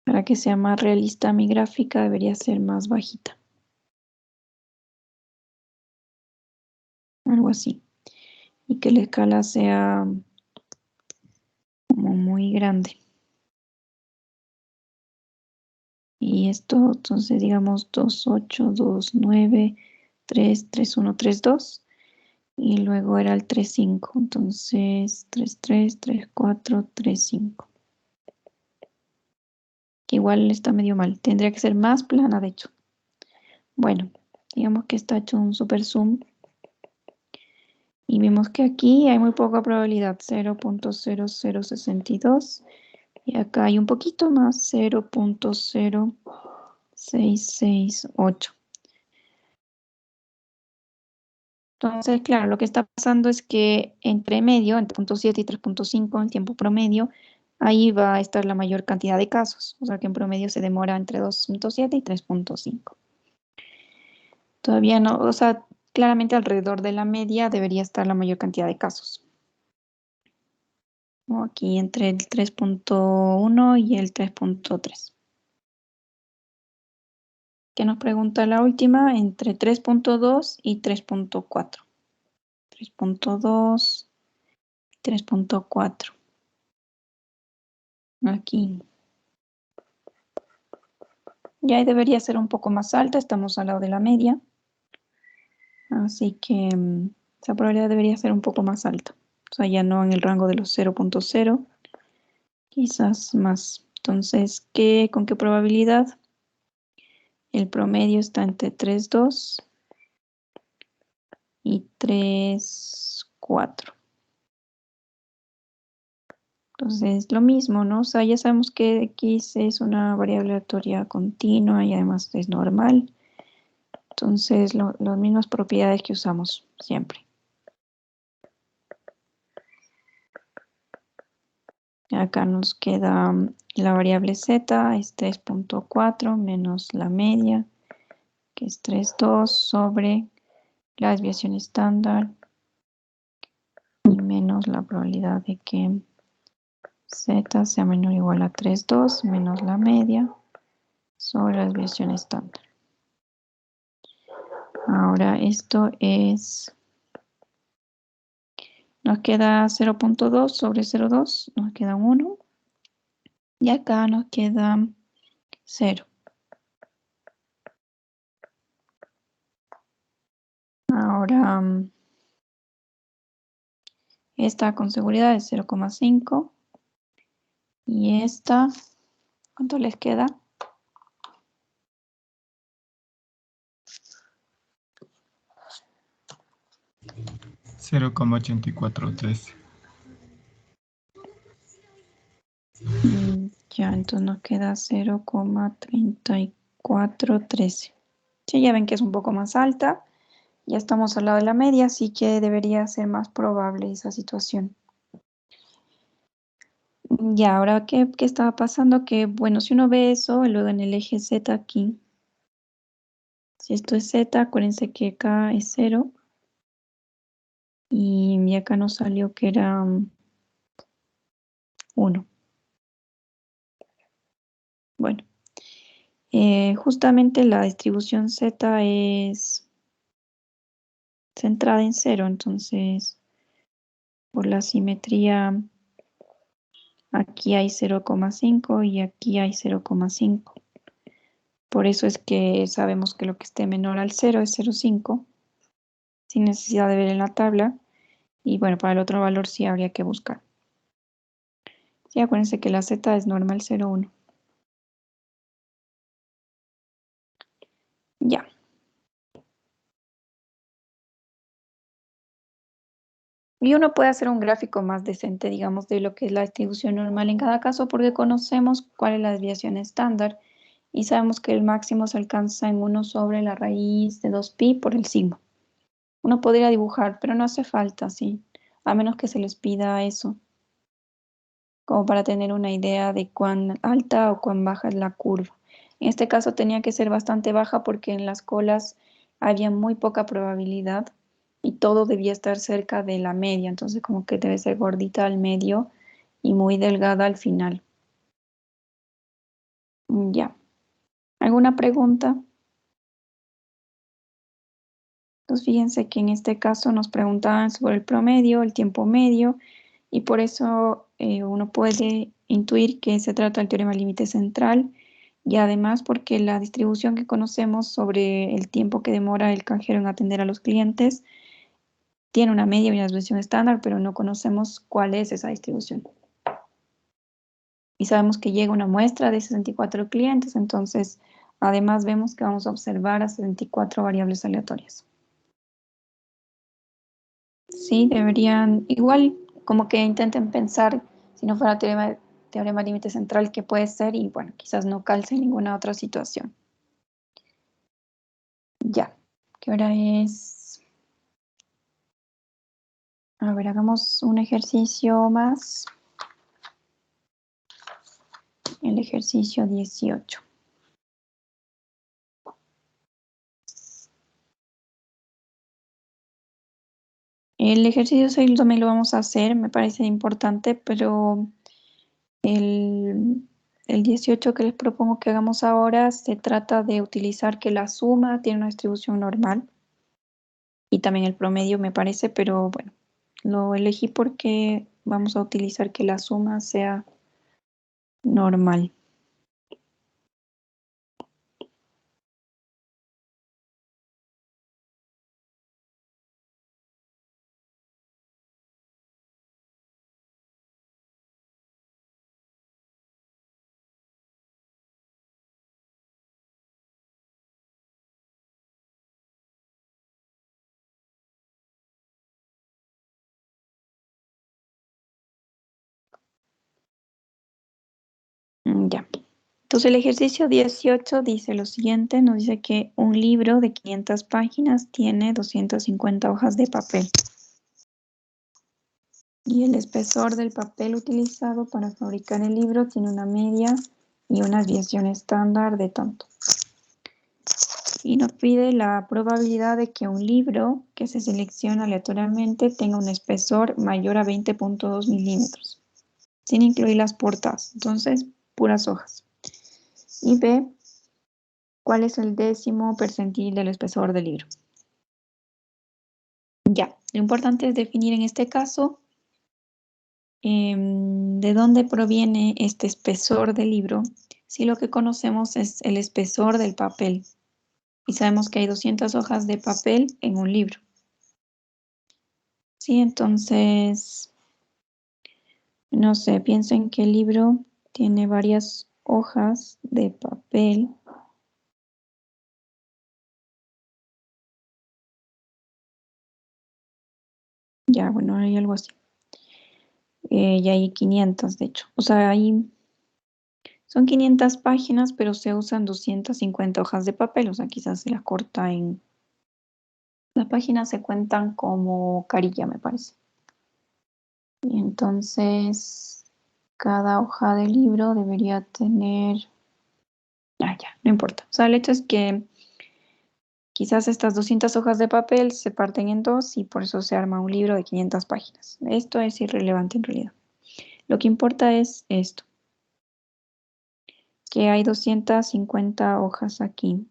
para que sea más realista mi gráfica debería ser más bajita. Algo así. Y que la escala sea como muy grande. Y esto, entonces, digamos 2.8, 2.9, 3, 3.1, 3.2. Y luego era el 3.5. Entonces, 3.3, 3.4, 3.5. Que igual está medio mal. Tendría que ser más plana, de hecho. Bueno, digamos que está hecho un super zoom. Y vimos que aquí hay muy poca probabilidad, 0.0062. Y acá hay un poquito más, 0.0668. Entonces, claro, lo que está pasando es que entre medio, entre 0.7 y 3.5, el tiempo promedio, ahí va a estar la mayor cantidad de casos. O sea que en promedio se demora entre 2.7 y 3.5. Todavía no, o sea, claramente alrededor de la media debería estar la mayor cantidad de casos. O aquí entre el 3.1 y el 3.3. ¿Qué nos pregunta la última? Entre 3.2 y 3.4. 3.2 y 3.4. Aquí. Y ahí debería ser un poco más alta, estamos al lado de la media. Así que esa probabilidad debería ser un poco más alta. O sea, ya no en el rango de los 0.0, quizás más. Entonces, ¿con qué probabilidad? El promedio está entre 3.2 y 3.4. Entonces, lo mismo, ¿no? O sea, ya sabemos que x es una variable aleatoria continua y además es normal. Entonces, las mismas propiedades que usamos siempre. Acá nos queda la variable z, es 3.4 menos la media, que es 3.2 sobre la desviación estándar y menos la probabilidad de que Z sea menor o igual a 3,2 menos la media sobre la desviación estándar. Ahora esto es, nos queda 0,2 sobre 0,2, nos queda 1. Y acá nos queda 0. Ahora, esta con seguridad es 0,5. Y esta, ¿cuánto les queda? 0,8413. Ya, entonces nos queda 0,3413. Sí, ya ven que es un poco más alta. Ya estamos al lado de la media, así que debería ser más probable esa situación. Ya, ahora, ¿qué estaba pasando? Que, bueno, si uno ve eso, luego en el eje Z aquí, si esto es Z, acuérdense que acá es 0. Y acá nos salió que era 1. Bueno, justamente la distribución Z es centrada en 0, entonces por la simetría aquí hay 0,5 y aquí hay 0,5. Por eso es que sabemos que lo que esté menor al 0 es 0,5, sin necesidad de ver en la tabla. Y bueno, para el otro valor sí habría que buscar. Sí, acuérdense que la Z es normal 0,1. Ya. Y uno puede hacer un gráfico más decente, digamos, de lo que es la distribución normal en cada caso, porque conocemos cuál es la desviación estándar y sabemos que el máximo se alcanza en 1 sobre la raíz de 2pi por el sigma. Uno podría dibujar, pero no hace falta, ¿sí? A menos que se les pida eso, como para tener una idea de cuán alta o cuán baja es la curva. En este caso tenía que ser bastante baja porque en las colas había muy poca probabilidad y todo debía estar cerca de la media, entonces como que debe ser gordita al medio y muy delgada al final. Ya. ¿Alguna pregunta? Entonces fíjense que en este caso nos preguntaban sobre el promedio, el tiempo medio, y por eso uno puede intuir que se trata del teorema límite central, y además porque la distribución que conocemos sobre el tiempo que demora el cajero en atender a los clientes tiene una media y una desviación estándar, pero no conocemos cuál es esa distribución. Y sabemos que llega una muestra de 64 clientes, entonces además vemos que vamos a observar a 64 variables aleatorias. Sí, deberían, igual como que intenten pensar, si no fuera teorema límite central, qué puede ser, y bueno, quizás no calce en ninguna otra situación. Ya, ¿qué hora es? A ver, hagamos un ejercicio más. El ejercicio 18. El ejercicio 6 también lo vamos a hacer, me parece importante, pero el 18 que les propongo que hagamos ahora se trata de utilizar que la suma tiene una distribución normal y también el promedio me parece, pero bueno, lo elegí porque vamos a utilizar que la suma sea normal. Ya. Entonces el ejercicio 18 dice lo siguiente, nos dice que un libro de 500 páginas tiene 250 hojas de papel. Y el espesor del papel utilizado para fabricar el libro tiene una media y una desviación estándar de tanto. Y nos pide la probabilidad de que un libro que se selecciona aleatoriamente tenga un espesor mayor a 20,2 milímetros. sin incluir las portadas. Entonces, puras hojas. Y B, ¿cuál es el 10º percentil del espesor del libro? Ya, lo importante es definir en este caso de dónde proviene este espesor del libro, si lo que conocemos es el espesor del papel. Y sabemos que hay 200 hojas de papel en un libro. Sí, entonces, no sé, piensen que el libro tiene varias hojas de papel. Ya, bueno, hay algo así. Ya hay 500, de hecho. O sea, son 500 páginas, pero se usan 250 hojas de papel. O sea, quizás se la corta en... Las páginas se cuentan como carilla, me parece. Y entonces, cada hoja del libro debería tener... Ah, ya, no importa. O sea, el hecho es que quizás estas 200 hojas de papel se parten en dos y por eso se arma un libro de 500 páginas. Esto es irrelevante en realidad. Lo que importa es esto, que hay 250 hojas aquí.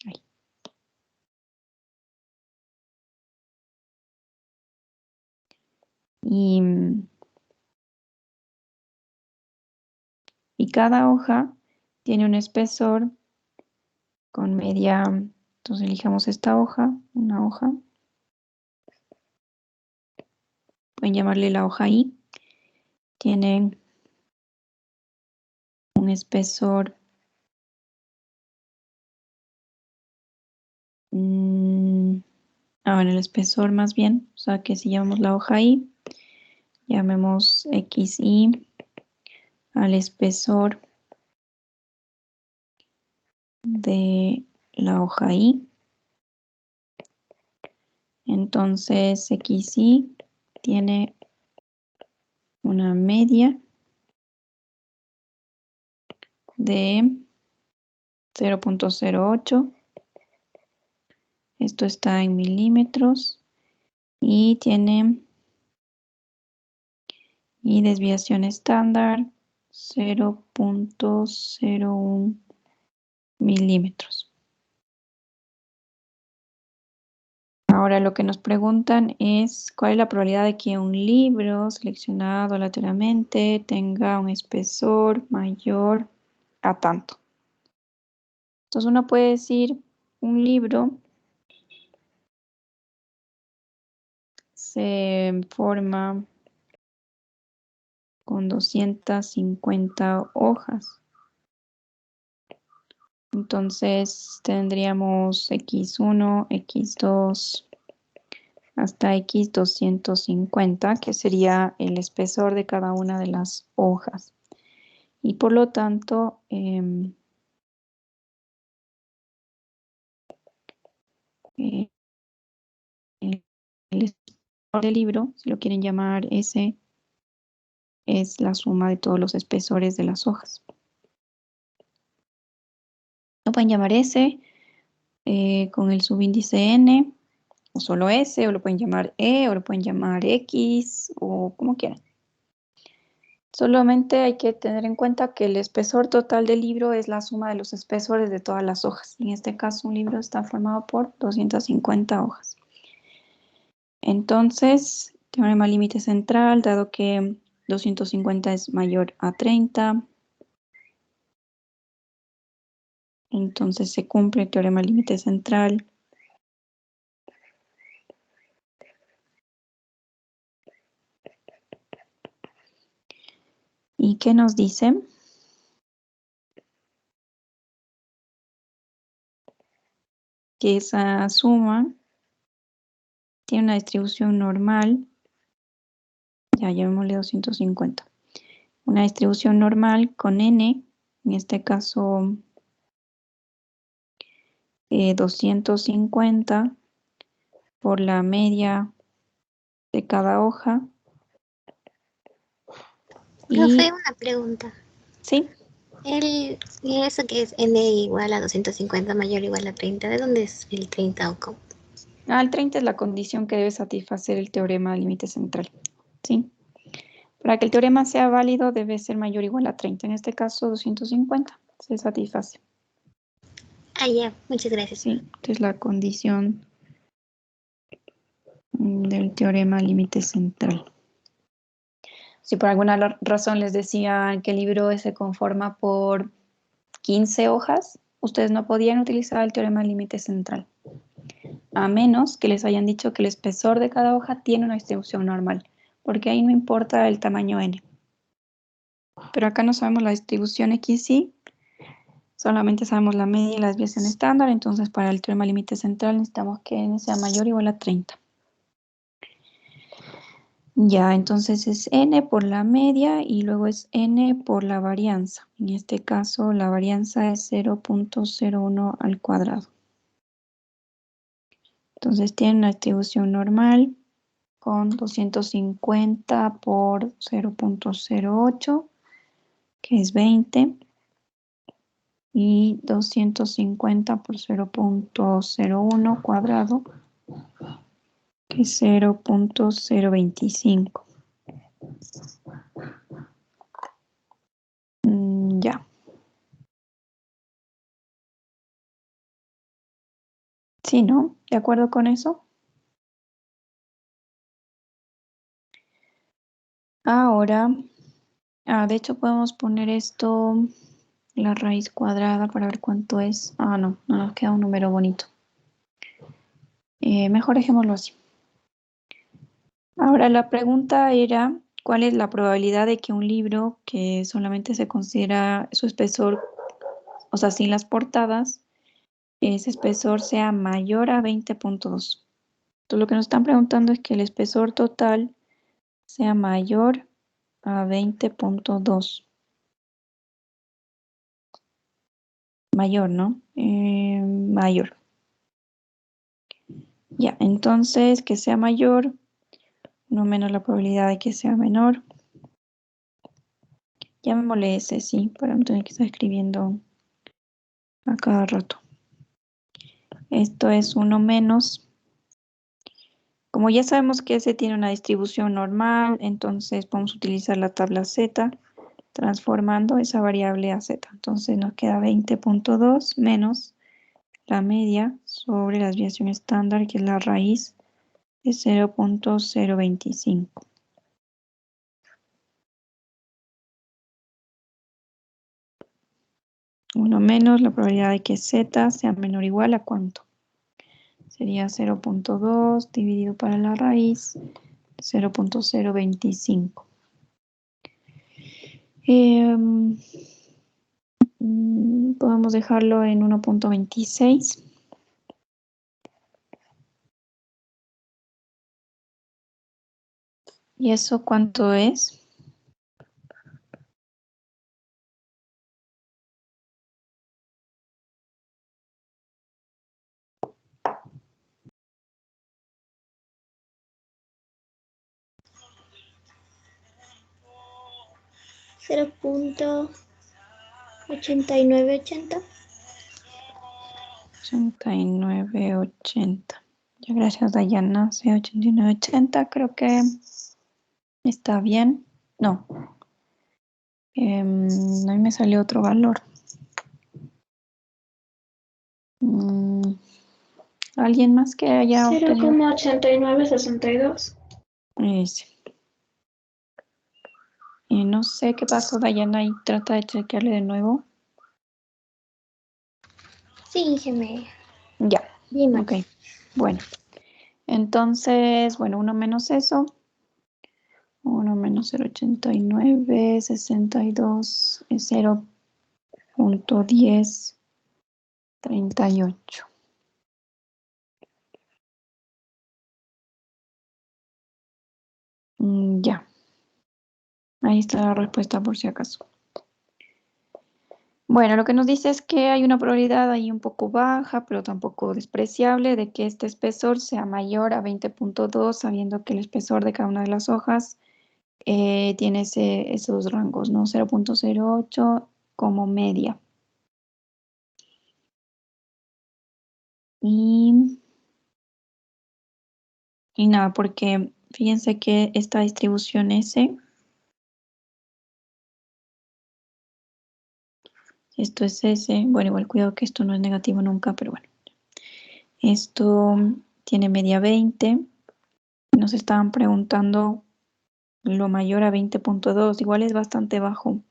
Ahí. Y cada hoja tiene un espesor con media, entonces elijamos esta hoja, una hoja. Pueden llamarle la hoja I. Tiene un espesor bueno, el espesor más bien, o sea que si llamamos la hoja I, llamemos XI al espesor de la hoja I. Entonces XI tiene una media de 0.08. Esto está en milímetros y tiene desviación estándar 0.01 milímetros. Ahora lo que nos preguntan es cuál es la probabilidad de que un libro seleccionado aleatoriamente tenga un espesor mayor a tanto. Entonces uno puede decir un libro se forma con 250 hojas. Entonces tendríamos X1, X2 hasta X250, que sería el espesor de cada una de las hojas. Y por lo tanto, el espesor del libro, si lo quieren llamar S, es la suma de todos los espesores de las hojas. Lo pueden llamar S con el subíndice N, o solo S, o lo pueden llamar E, o lo pueden llamar X, o como quieran. Solamente hay que tener en cuenta que el espesor total del libro es la suma de los espesores de todas las hojas. En este caso, un libro está formado por 250 hojas. Entonces, teorema límite central, dado que 250 es mayor a 30, entonces se cumple el teorema límite central. ¿Y qué nos dice? Que esa suma tiene una distribución normal. Ya llamémosle 250. Una distribución normal con n, en este caso 250 por la media de cada hoja. Profe, una pregunta. Sí. ¿Y eso que es n igual a 250 mayor o igual a 30? ¿De dónde es el 30 o cómo? El 30 es la condición que debe satisfacer el teorema del límite central. ¿Sí? Para que el teorema sea válido debe ser mayor o igual a 30. En este caso 250. Se satisface. Ah, ya, muchas gracias. Sí, entonces la condición del teorema límite central. Si por alguna razón les decía que el libro se conforma por 15 hojas, ustedes no podían utilizar el teorema límite central, a menos que les hayan dicho que el espesor de cada hoja tiene una distribución normal, porque ahí no importa el tamaño n. Pero acá no sabemos la distribución x y, solamente sabemos la media y la desviación estándar, entonces para el teorema límite central necesitamos que n sea mayor o igual a 30. Ya, entonces es n por la media y luego es n por la varianza. En este caso la varianza es 0.01 al cuadrado. Entonces tiene una distribución normal con 250 por 0.08, que es 20, y 250 por 0.01 cuadrado, que es 0.025. Ya. Sí, ¿no? ¿De acuerdo con eso? Ahora, de hecho podemos poner esto, la raíz cuadrada, para ver cuánto es. No nos queda un número bonito. Mejor dejémoslo así. Ahora la pregunta era, ¿cuál es la probabilidad de que un libro que solamente se considera su espesor, o sea, sin las portadas, ese espesor sea mayor a 20.2? Entonces lo que nos están preguntando es que el espesor total sea mayor a 20.2. Mayor, ¿no? Mayor. Ya, entonces que sea mayor, no menos la probabilidad de que sea menor. Llamémosle S, sí, para no tener que estar escribiendo a cada rato. Esto es 1 menos. Como ya sabemos que S tiene una distribución normal, entonces podemos utilizar la tabla Z transformando esa variable a Z. Entonces nos queda 20.2 menos la media sobre la desviación estándar, que es la raíz de 0.025. Uno menos la probabilidad de que Z sea menor o igual a ¿cuánto? Sería 0.2 dividido para la raíz, 0.025. Podemos dejarlo en 1.26. ¿Y eso cuánto es? $0.8980. 89.80. Ya, gracias, Dayana. Sí, 89.80, creo que está bien. No. A mí me salió otro valor. ¿Alguien más que haya obtenido? 0.8962. Ese. No sé qué pasó, Dayana, y trata de chequearle de nuevo. Sí, se me... Ya. Bien mal. Ok. Bueno. Entonces, bueno, 1 menos eso. 1 menos 0.8962 es 0.1038. Ya. Ahí está la respuesta por si acaso. Bueno, lo que nos dice es que hay una probabilidad ahí un poco baja, pero tampoco despreciable, de que este espesor sea mayor a 20.2, sabiendo que el espesor de cada una de las hojas tiene esos rangos, ¿no? 0.08 como media. Y nada, porque fíjense que esta distribución S Esto es S. Bueno, igual cuidado que esto no es negativo nunca, pero bueno. Esto tiene media 20. Nos estaban preguntando lo mayor a 20.2. Igual es bastante bajo.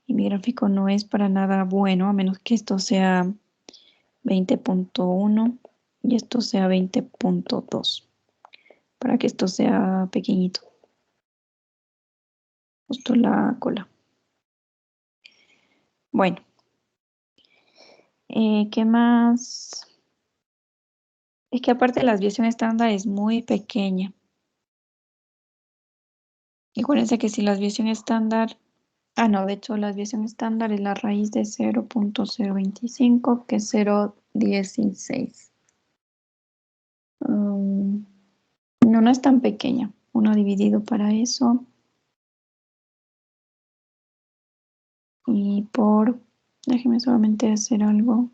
Y mi gráfico no es para nada bueno, a menos que esto sea 20.1 y esto sea 20.2. Para que esto sea pequeñito. Justo la cola. Bueno. ¿Qué más? Es que aparte la desviación estándar es muy pequeña. Y acuérdense que si la desviación estándar... Ah, no, de hecho la desviación estándar es la raíz de 0.025, que es 0.16. No, no es tan pequeña. 1 dividido para eso. Y por... Déjeme solamente hacer algo.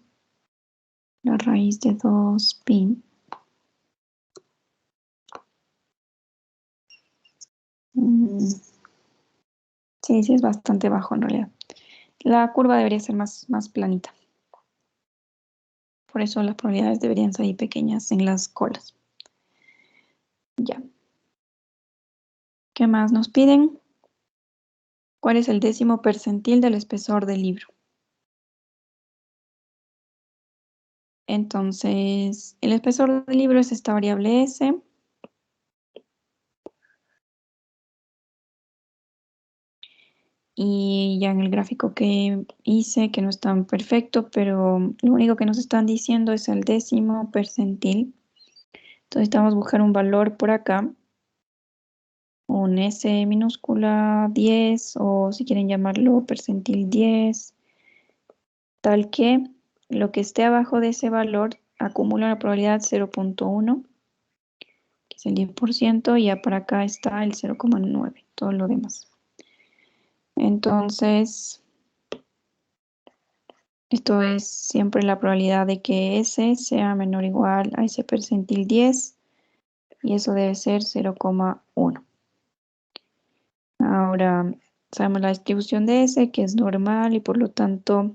La raíz de 2pi. Sí, sí es bastante bajo en realidad. La curva debería ser más planita. Por eso las probabilidades deberían salir pequeñas en las colas. Ya. ¿Qué más nos piden? ¿Cuál es el 10º percentil del espesor del libro? Entonces, el espesor del libro es esta variable S. Y ya en el gráfico que hice, que no es tan perfecto, pero lo único que nos están diciendo es el 10º percentil. Entonces, estamos a buscar un valor por acá. Un S minúscula 10, o si quieren llamarlo percentil 10, tal que lo que esté abajo de ese valor acumula una probabilidad 0.1, que es el 10%, y ya para acá está el 0,9, todo lo demás. Entonces, esto es siempre la probabilidad de que S sea menor o igual a ese percentil 10, y eso debe ser 0,1. Ahora, sabemos la distribución de S, que es normal, y por lo tanto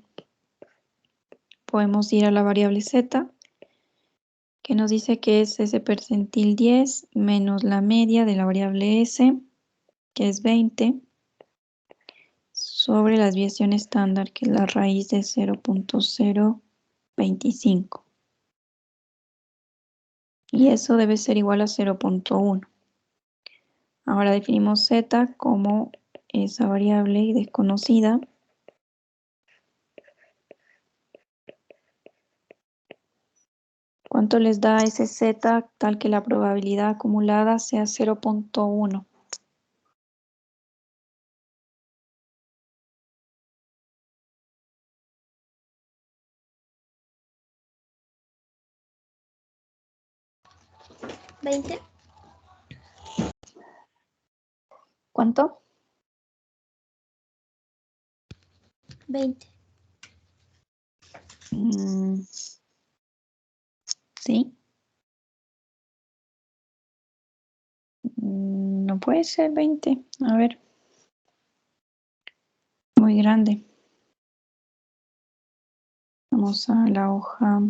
podemos ir a la variable Z, que nos dice que es ese percentil 10 menos la media de la variable S, que es 20, sobre la desviación estándar, que es la raíz de 0.025. Y eso debe ser igual a 0.1. Ahora definimos Z como esa variable desconocida. ¿Cuánto les da ese Z tal que la probabilidad acumulada sea 0.1? ¿20? ¿Cuánto? 20. Sí. No puede ser 20. A ver. Muy grande. Vamos a la hoja.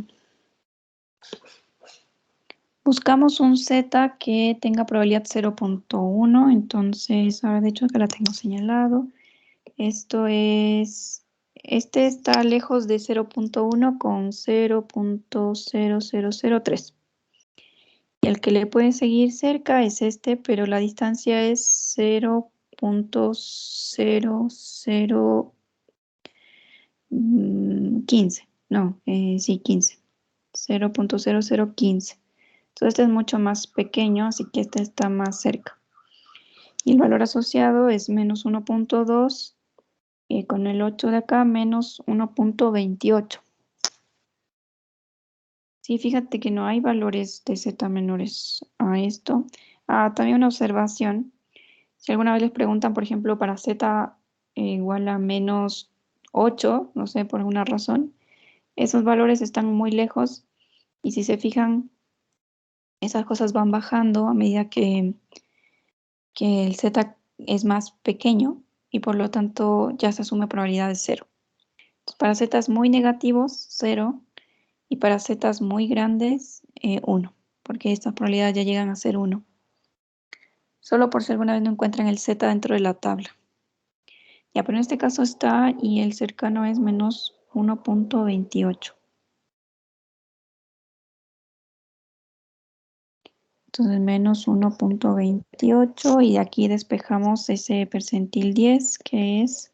Buscamos un Z que tenga probabilidad 0.1. Entonces, ahora de hecho acá la tengo señalado. Esto es... Este está lejos de 0.1 con 0.0003. Y el que le puede seguir cerca es este, pero la distancia es 0.0015. No, sí, 15. 0.0015. Entonces este es mucho más pequeño, así que este está más cerca. Y el valor asociado es menos 1.2, con el 8 de acá, menos 1.28. Sí, fíjate que no hay valores de Z menores a esto. También una observación. Si alguna vez les preguntan, por ejemplo, para Z igual a menos 8, no sé, por alguna razón, esos valores están muy lejos, y si se fijan, esas cosas van bajando a medida que el Z es más pequeño, y por lo tanto ya se asume probabilidad de 0. Para zetas muy negativos, 0. Y para zetas muy grandes, 1. Porque estas probabilidades ya llegan a ser 1. Solo por si alguna vez no encuentran el z dentro de la tabla. Ya, pero en este caso está y el cercano es menos 1.28. Entonces menos 1.28 y de aquí despejamos ese percentil 10 que es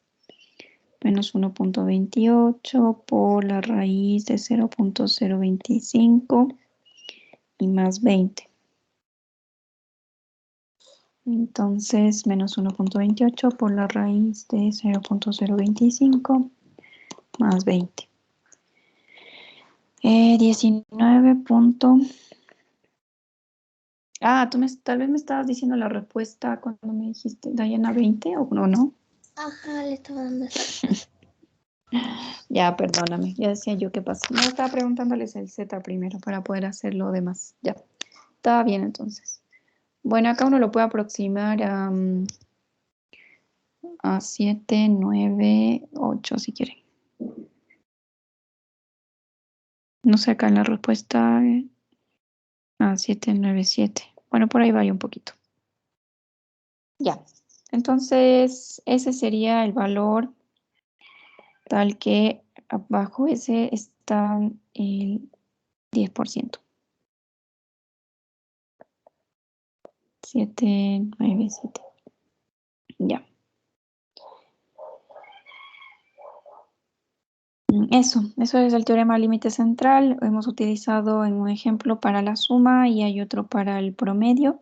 menos 1.28 por la raíz de 0.025 y más 20. Entonces menos 1.28 por la raíz de 0.025 más 20. 19. Tal vez me estabas diciendo la respuesta cuando me dijiste, Diana, 20 o no. Ajá, le estaba dando eso. Ya, perdóname, ya decía yo qué pasa. No, estaba preguntándoles el Z primero para poder hacer lo demás. Ya, estaba bien entonces. Bueno, acá uno lo puede aproximar a 7, 9, 8 si quieren. No sé, acá en la respuesta a 7, 9, 7. Bueno, por ahí varía un poquito. Ya, entonces ese sería el valor tal que abajo ese está el 10%. 7, 9, 7. Ya. Eso es el teorema del límite central. Hemos utilizado en un ejemplo para la suma y hay otro para el promedio,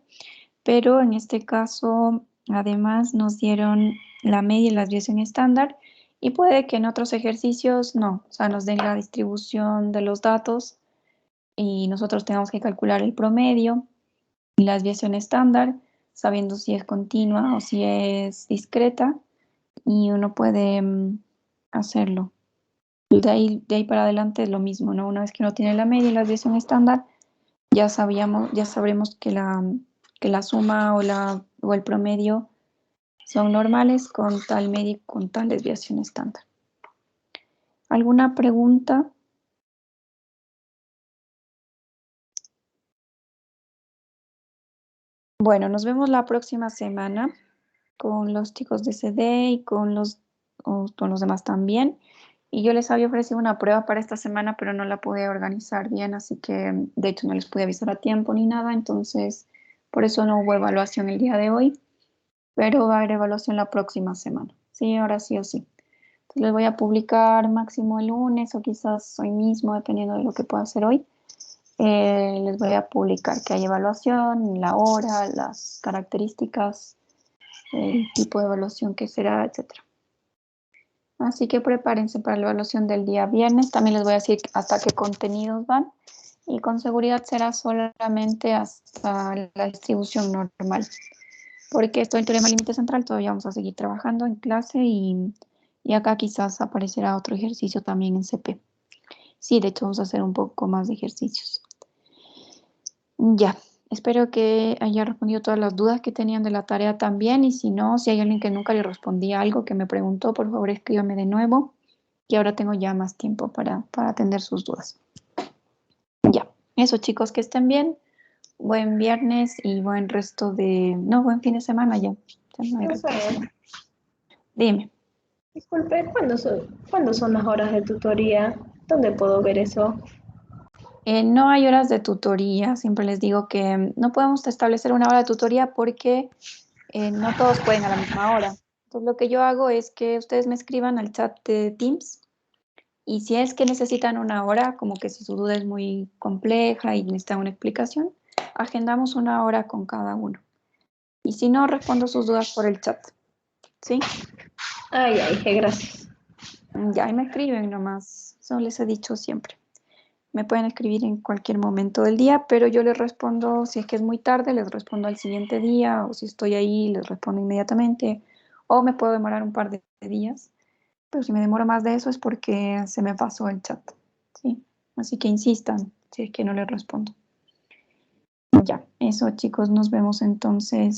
pero en este caso además nos dieron la media y la desviación estándar y puede que en otros ejercicios no, o sea, nos den la distribución de los datos y nosotros tengamos que calcular el promedio y la desviación estándar, sabiendo si es continua o si es discreta, y uno puede hacerlo. De ahí para adelante es lo mismo, ¿no? Una vez que uno tiene la media y la desviación estándar, ya sabremos que la suma o el promedio son normales con tal media y con tal desviación estándar. ¿Alguna pregunta? Bueno, nos vemos la próxima semana con los chicos de CD y con los demás también. Y yo les había ofrecido una prueba para esta semana, pero no la pude organizar bien, así que de hecho no les pude avisar a tiempo ni nada, entonces por eso no hubo evaluación el día de hoy, pero va a haber evaluación la próxima semana. Sí, ahora sí o sí. Entonces les voy a publicar máximo el lunes o quizás hoy mismo, dependiendo de lo que pueda hacer hoy. Les voy a publicar que hay evaluación, la hora, las características, el tipo de evaluación que será, etcétera. Así que prepárense para la evaluación del día viernes. También les voy a decir hasta qué contenidos van. Y con seguridad será solamente hasta la distribución normal. Porque esto del teorema del límite central todavía vamos a seguir trabajando en clase y acá quizás aparecerá otro ejercicio también en CP. Sí, de hecho vamos a hacer un poco más de ejercicios. Ya, espero que haya respondido todas las dudas que tenían de la tarea también. Y si no, si hay alguien que nunca le respondí algo que me preguntó, por favor escríbame de nuevo. Y ahora tengo ya más tiempo para atender sus dudas. Ya, eso chicos, que estén bien. Buen viernes y buen resto de... No, buen fin de semana ya. Ya no hay resto de semana. Dime. Disculpe, ¿cuándo son las horas de tutoría? ¿Dónde puedo ver eso? No hay horas de tutoría. Siempre les digo que no podemos establecer una hora de tutoría porque no todos pueden a la misma hora. Entonces lo que yo hago es que ustedes me escriban al chat de Teams. Y si es que necesitan una hora, como que si su duda es muy compleja y necesitan una explicación, agendamos una hora con cada uno. Y si no, respondo sus dudas por el chat. ¿Sí? Ay, gracias. Ya, y me escriben nomás. Eso les he dicho siempre. Me pueden escribir en cualquier momento del día, pero yo les respondo, si es que es muy tarde, les respondo al siguiente día, o si estoy ahí, les respondo inmediatamente, o me puedo demorar un par de días. Pero si me demoro más de eso es porque se me pasó el chat, ¿sí? Así que insistan si es que no les respondo. Ya, eso chicos, nos vemos entonces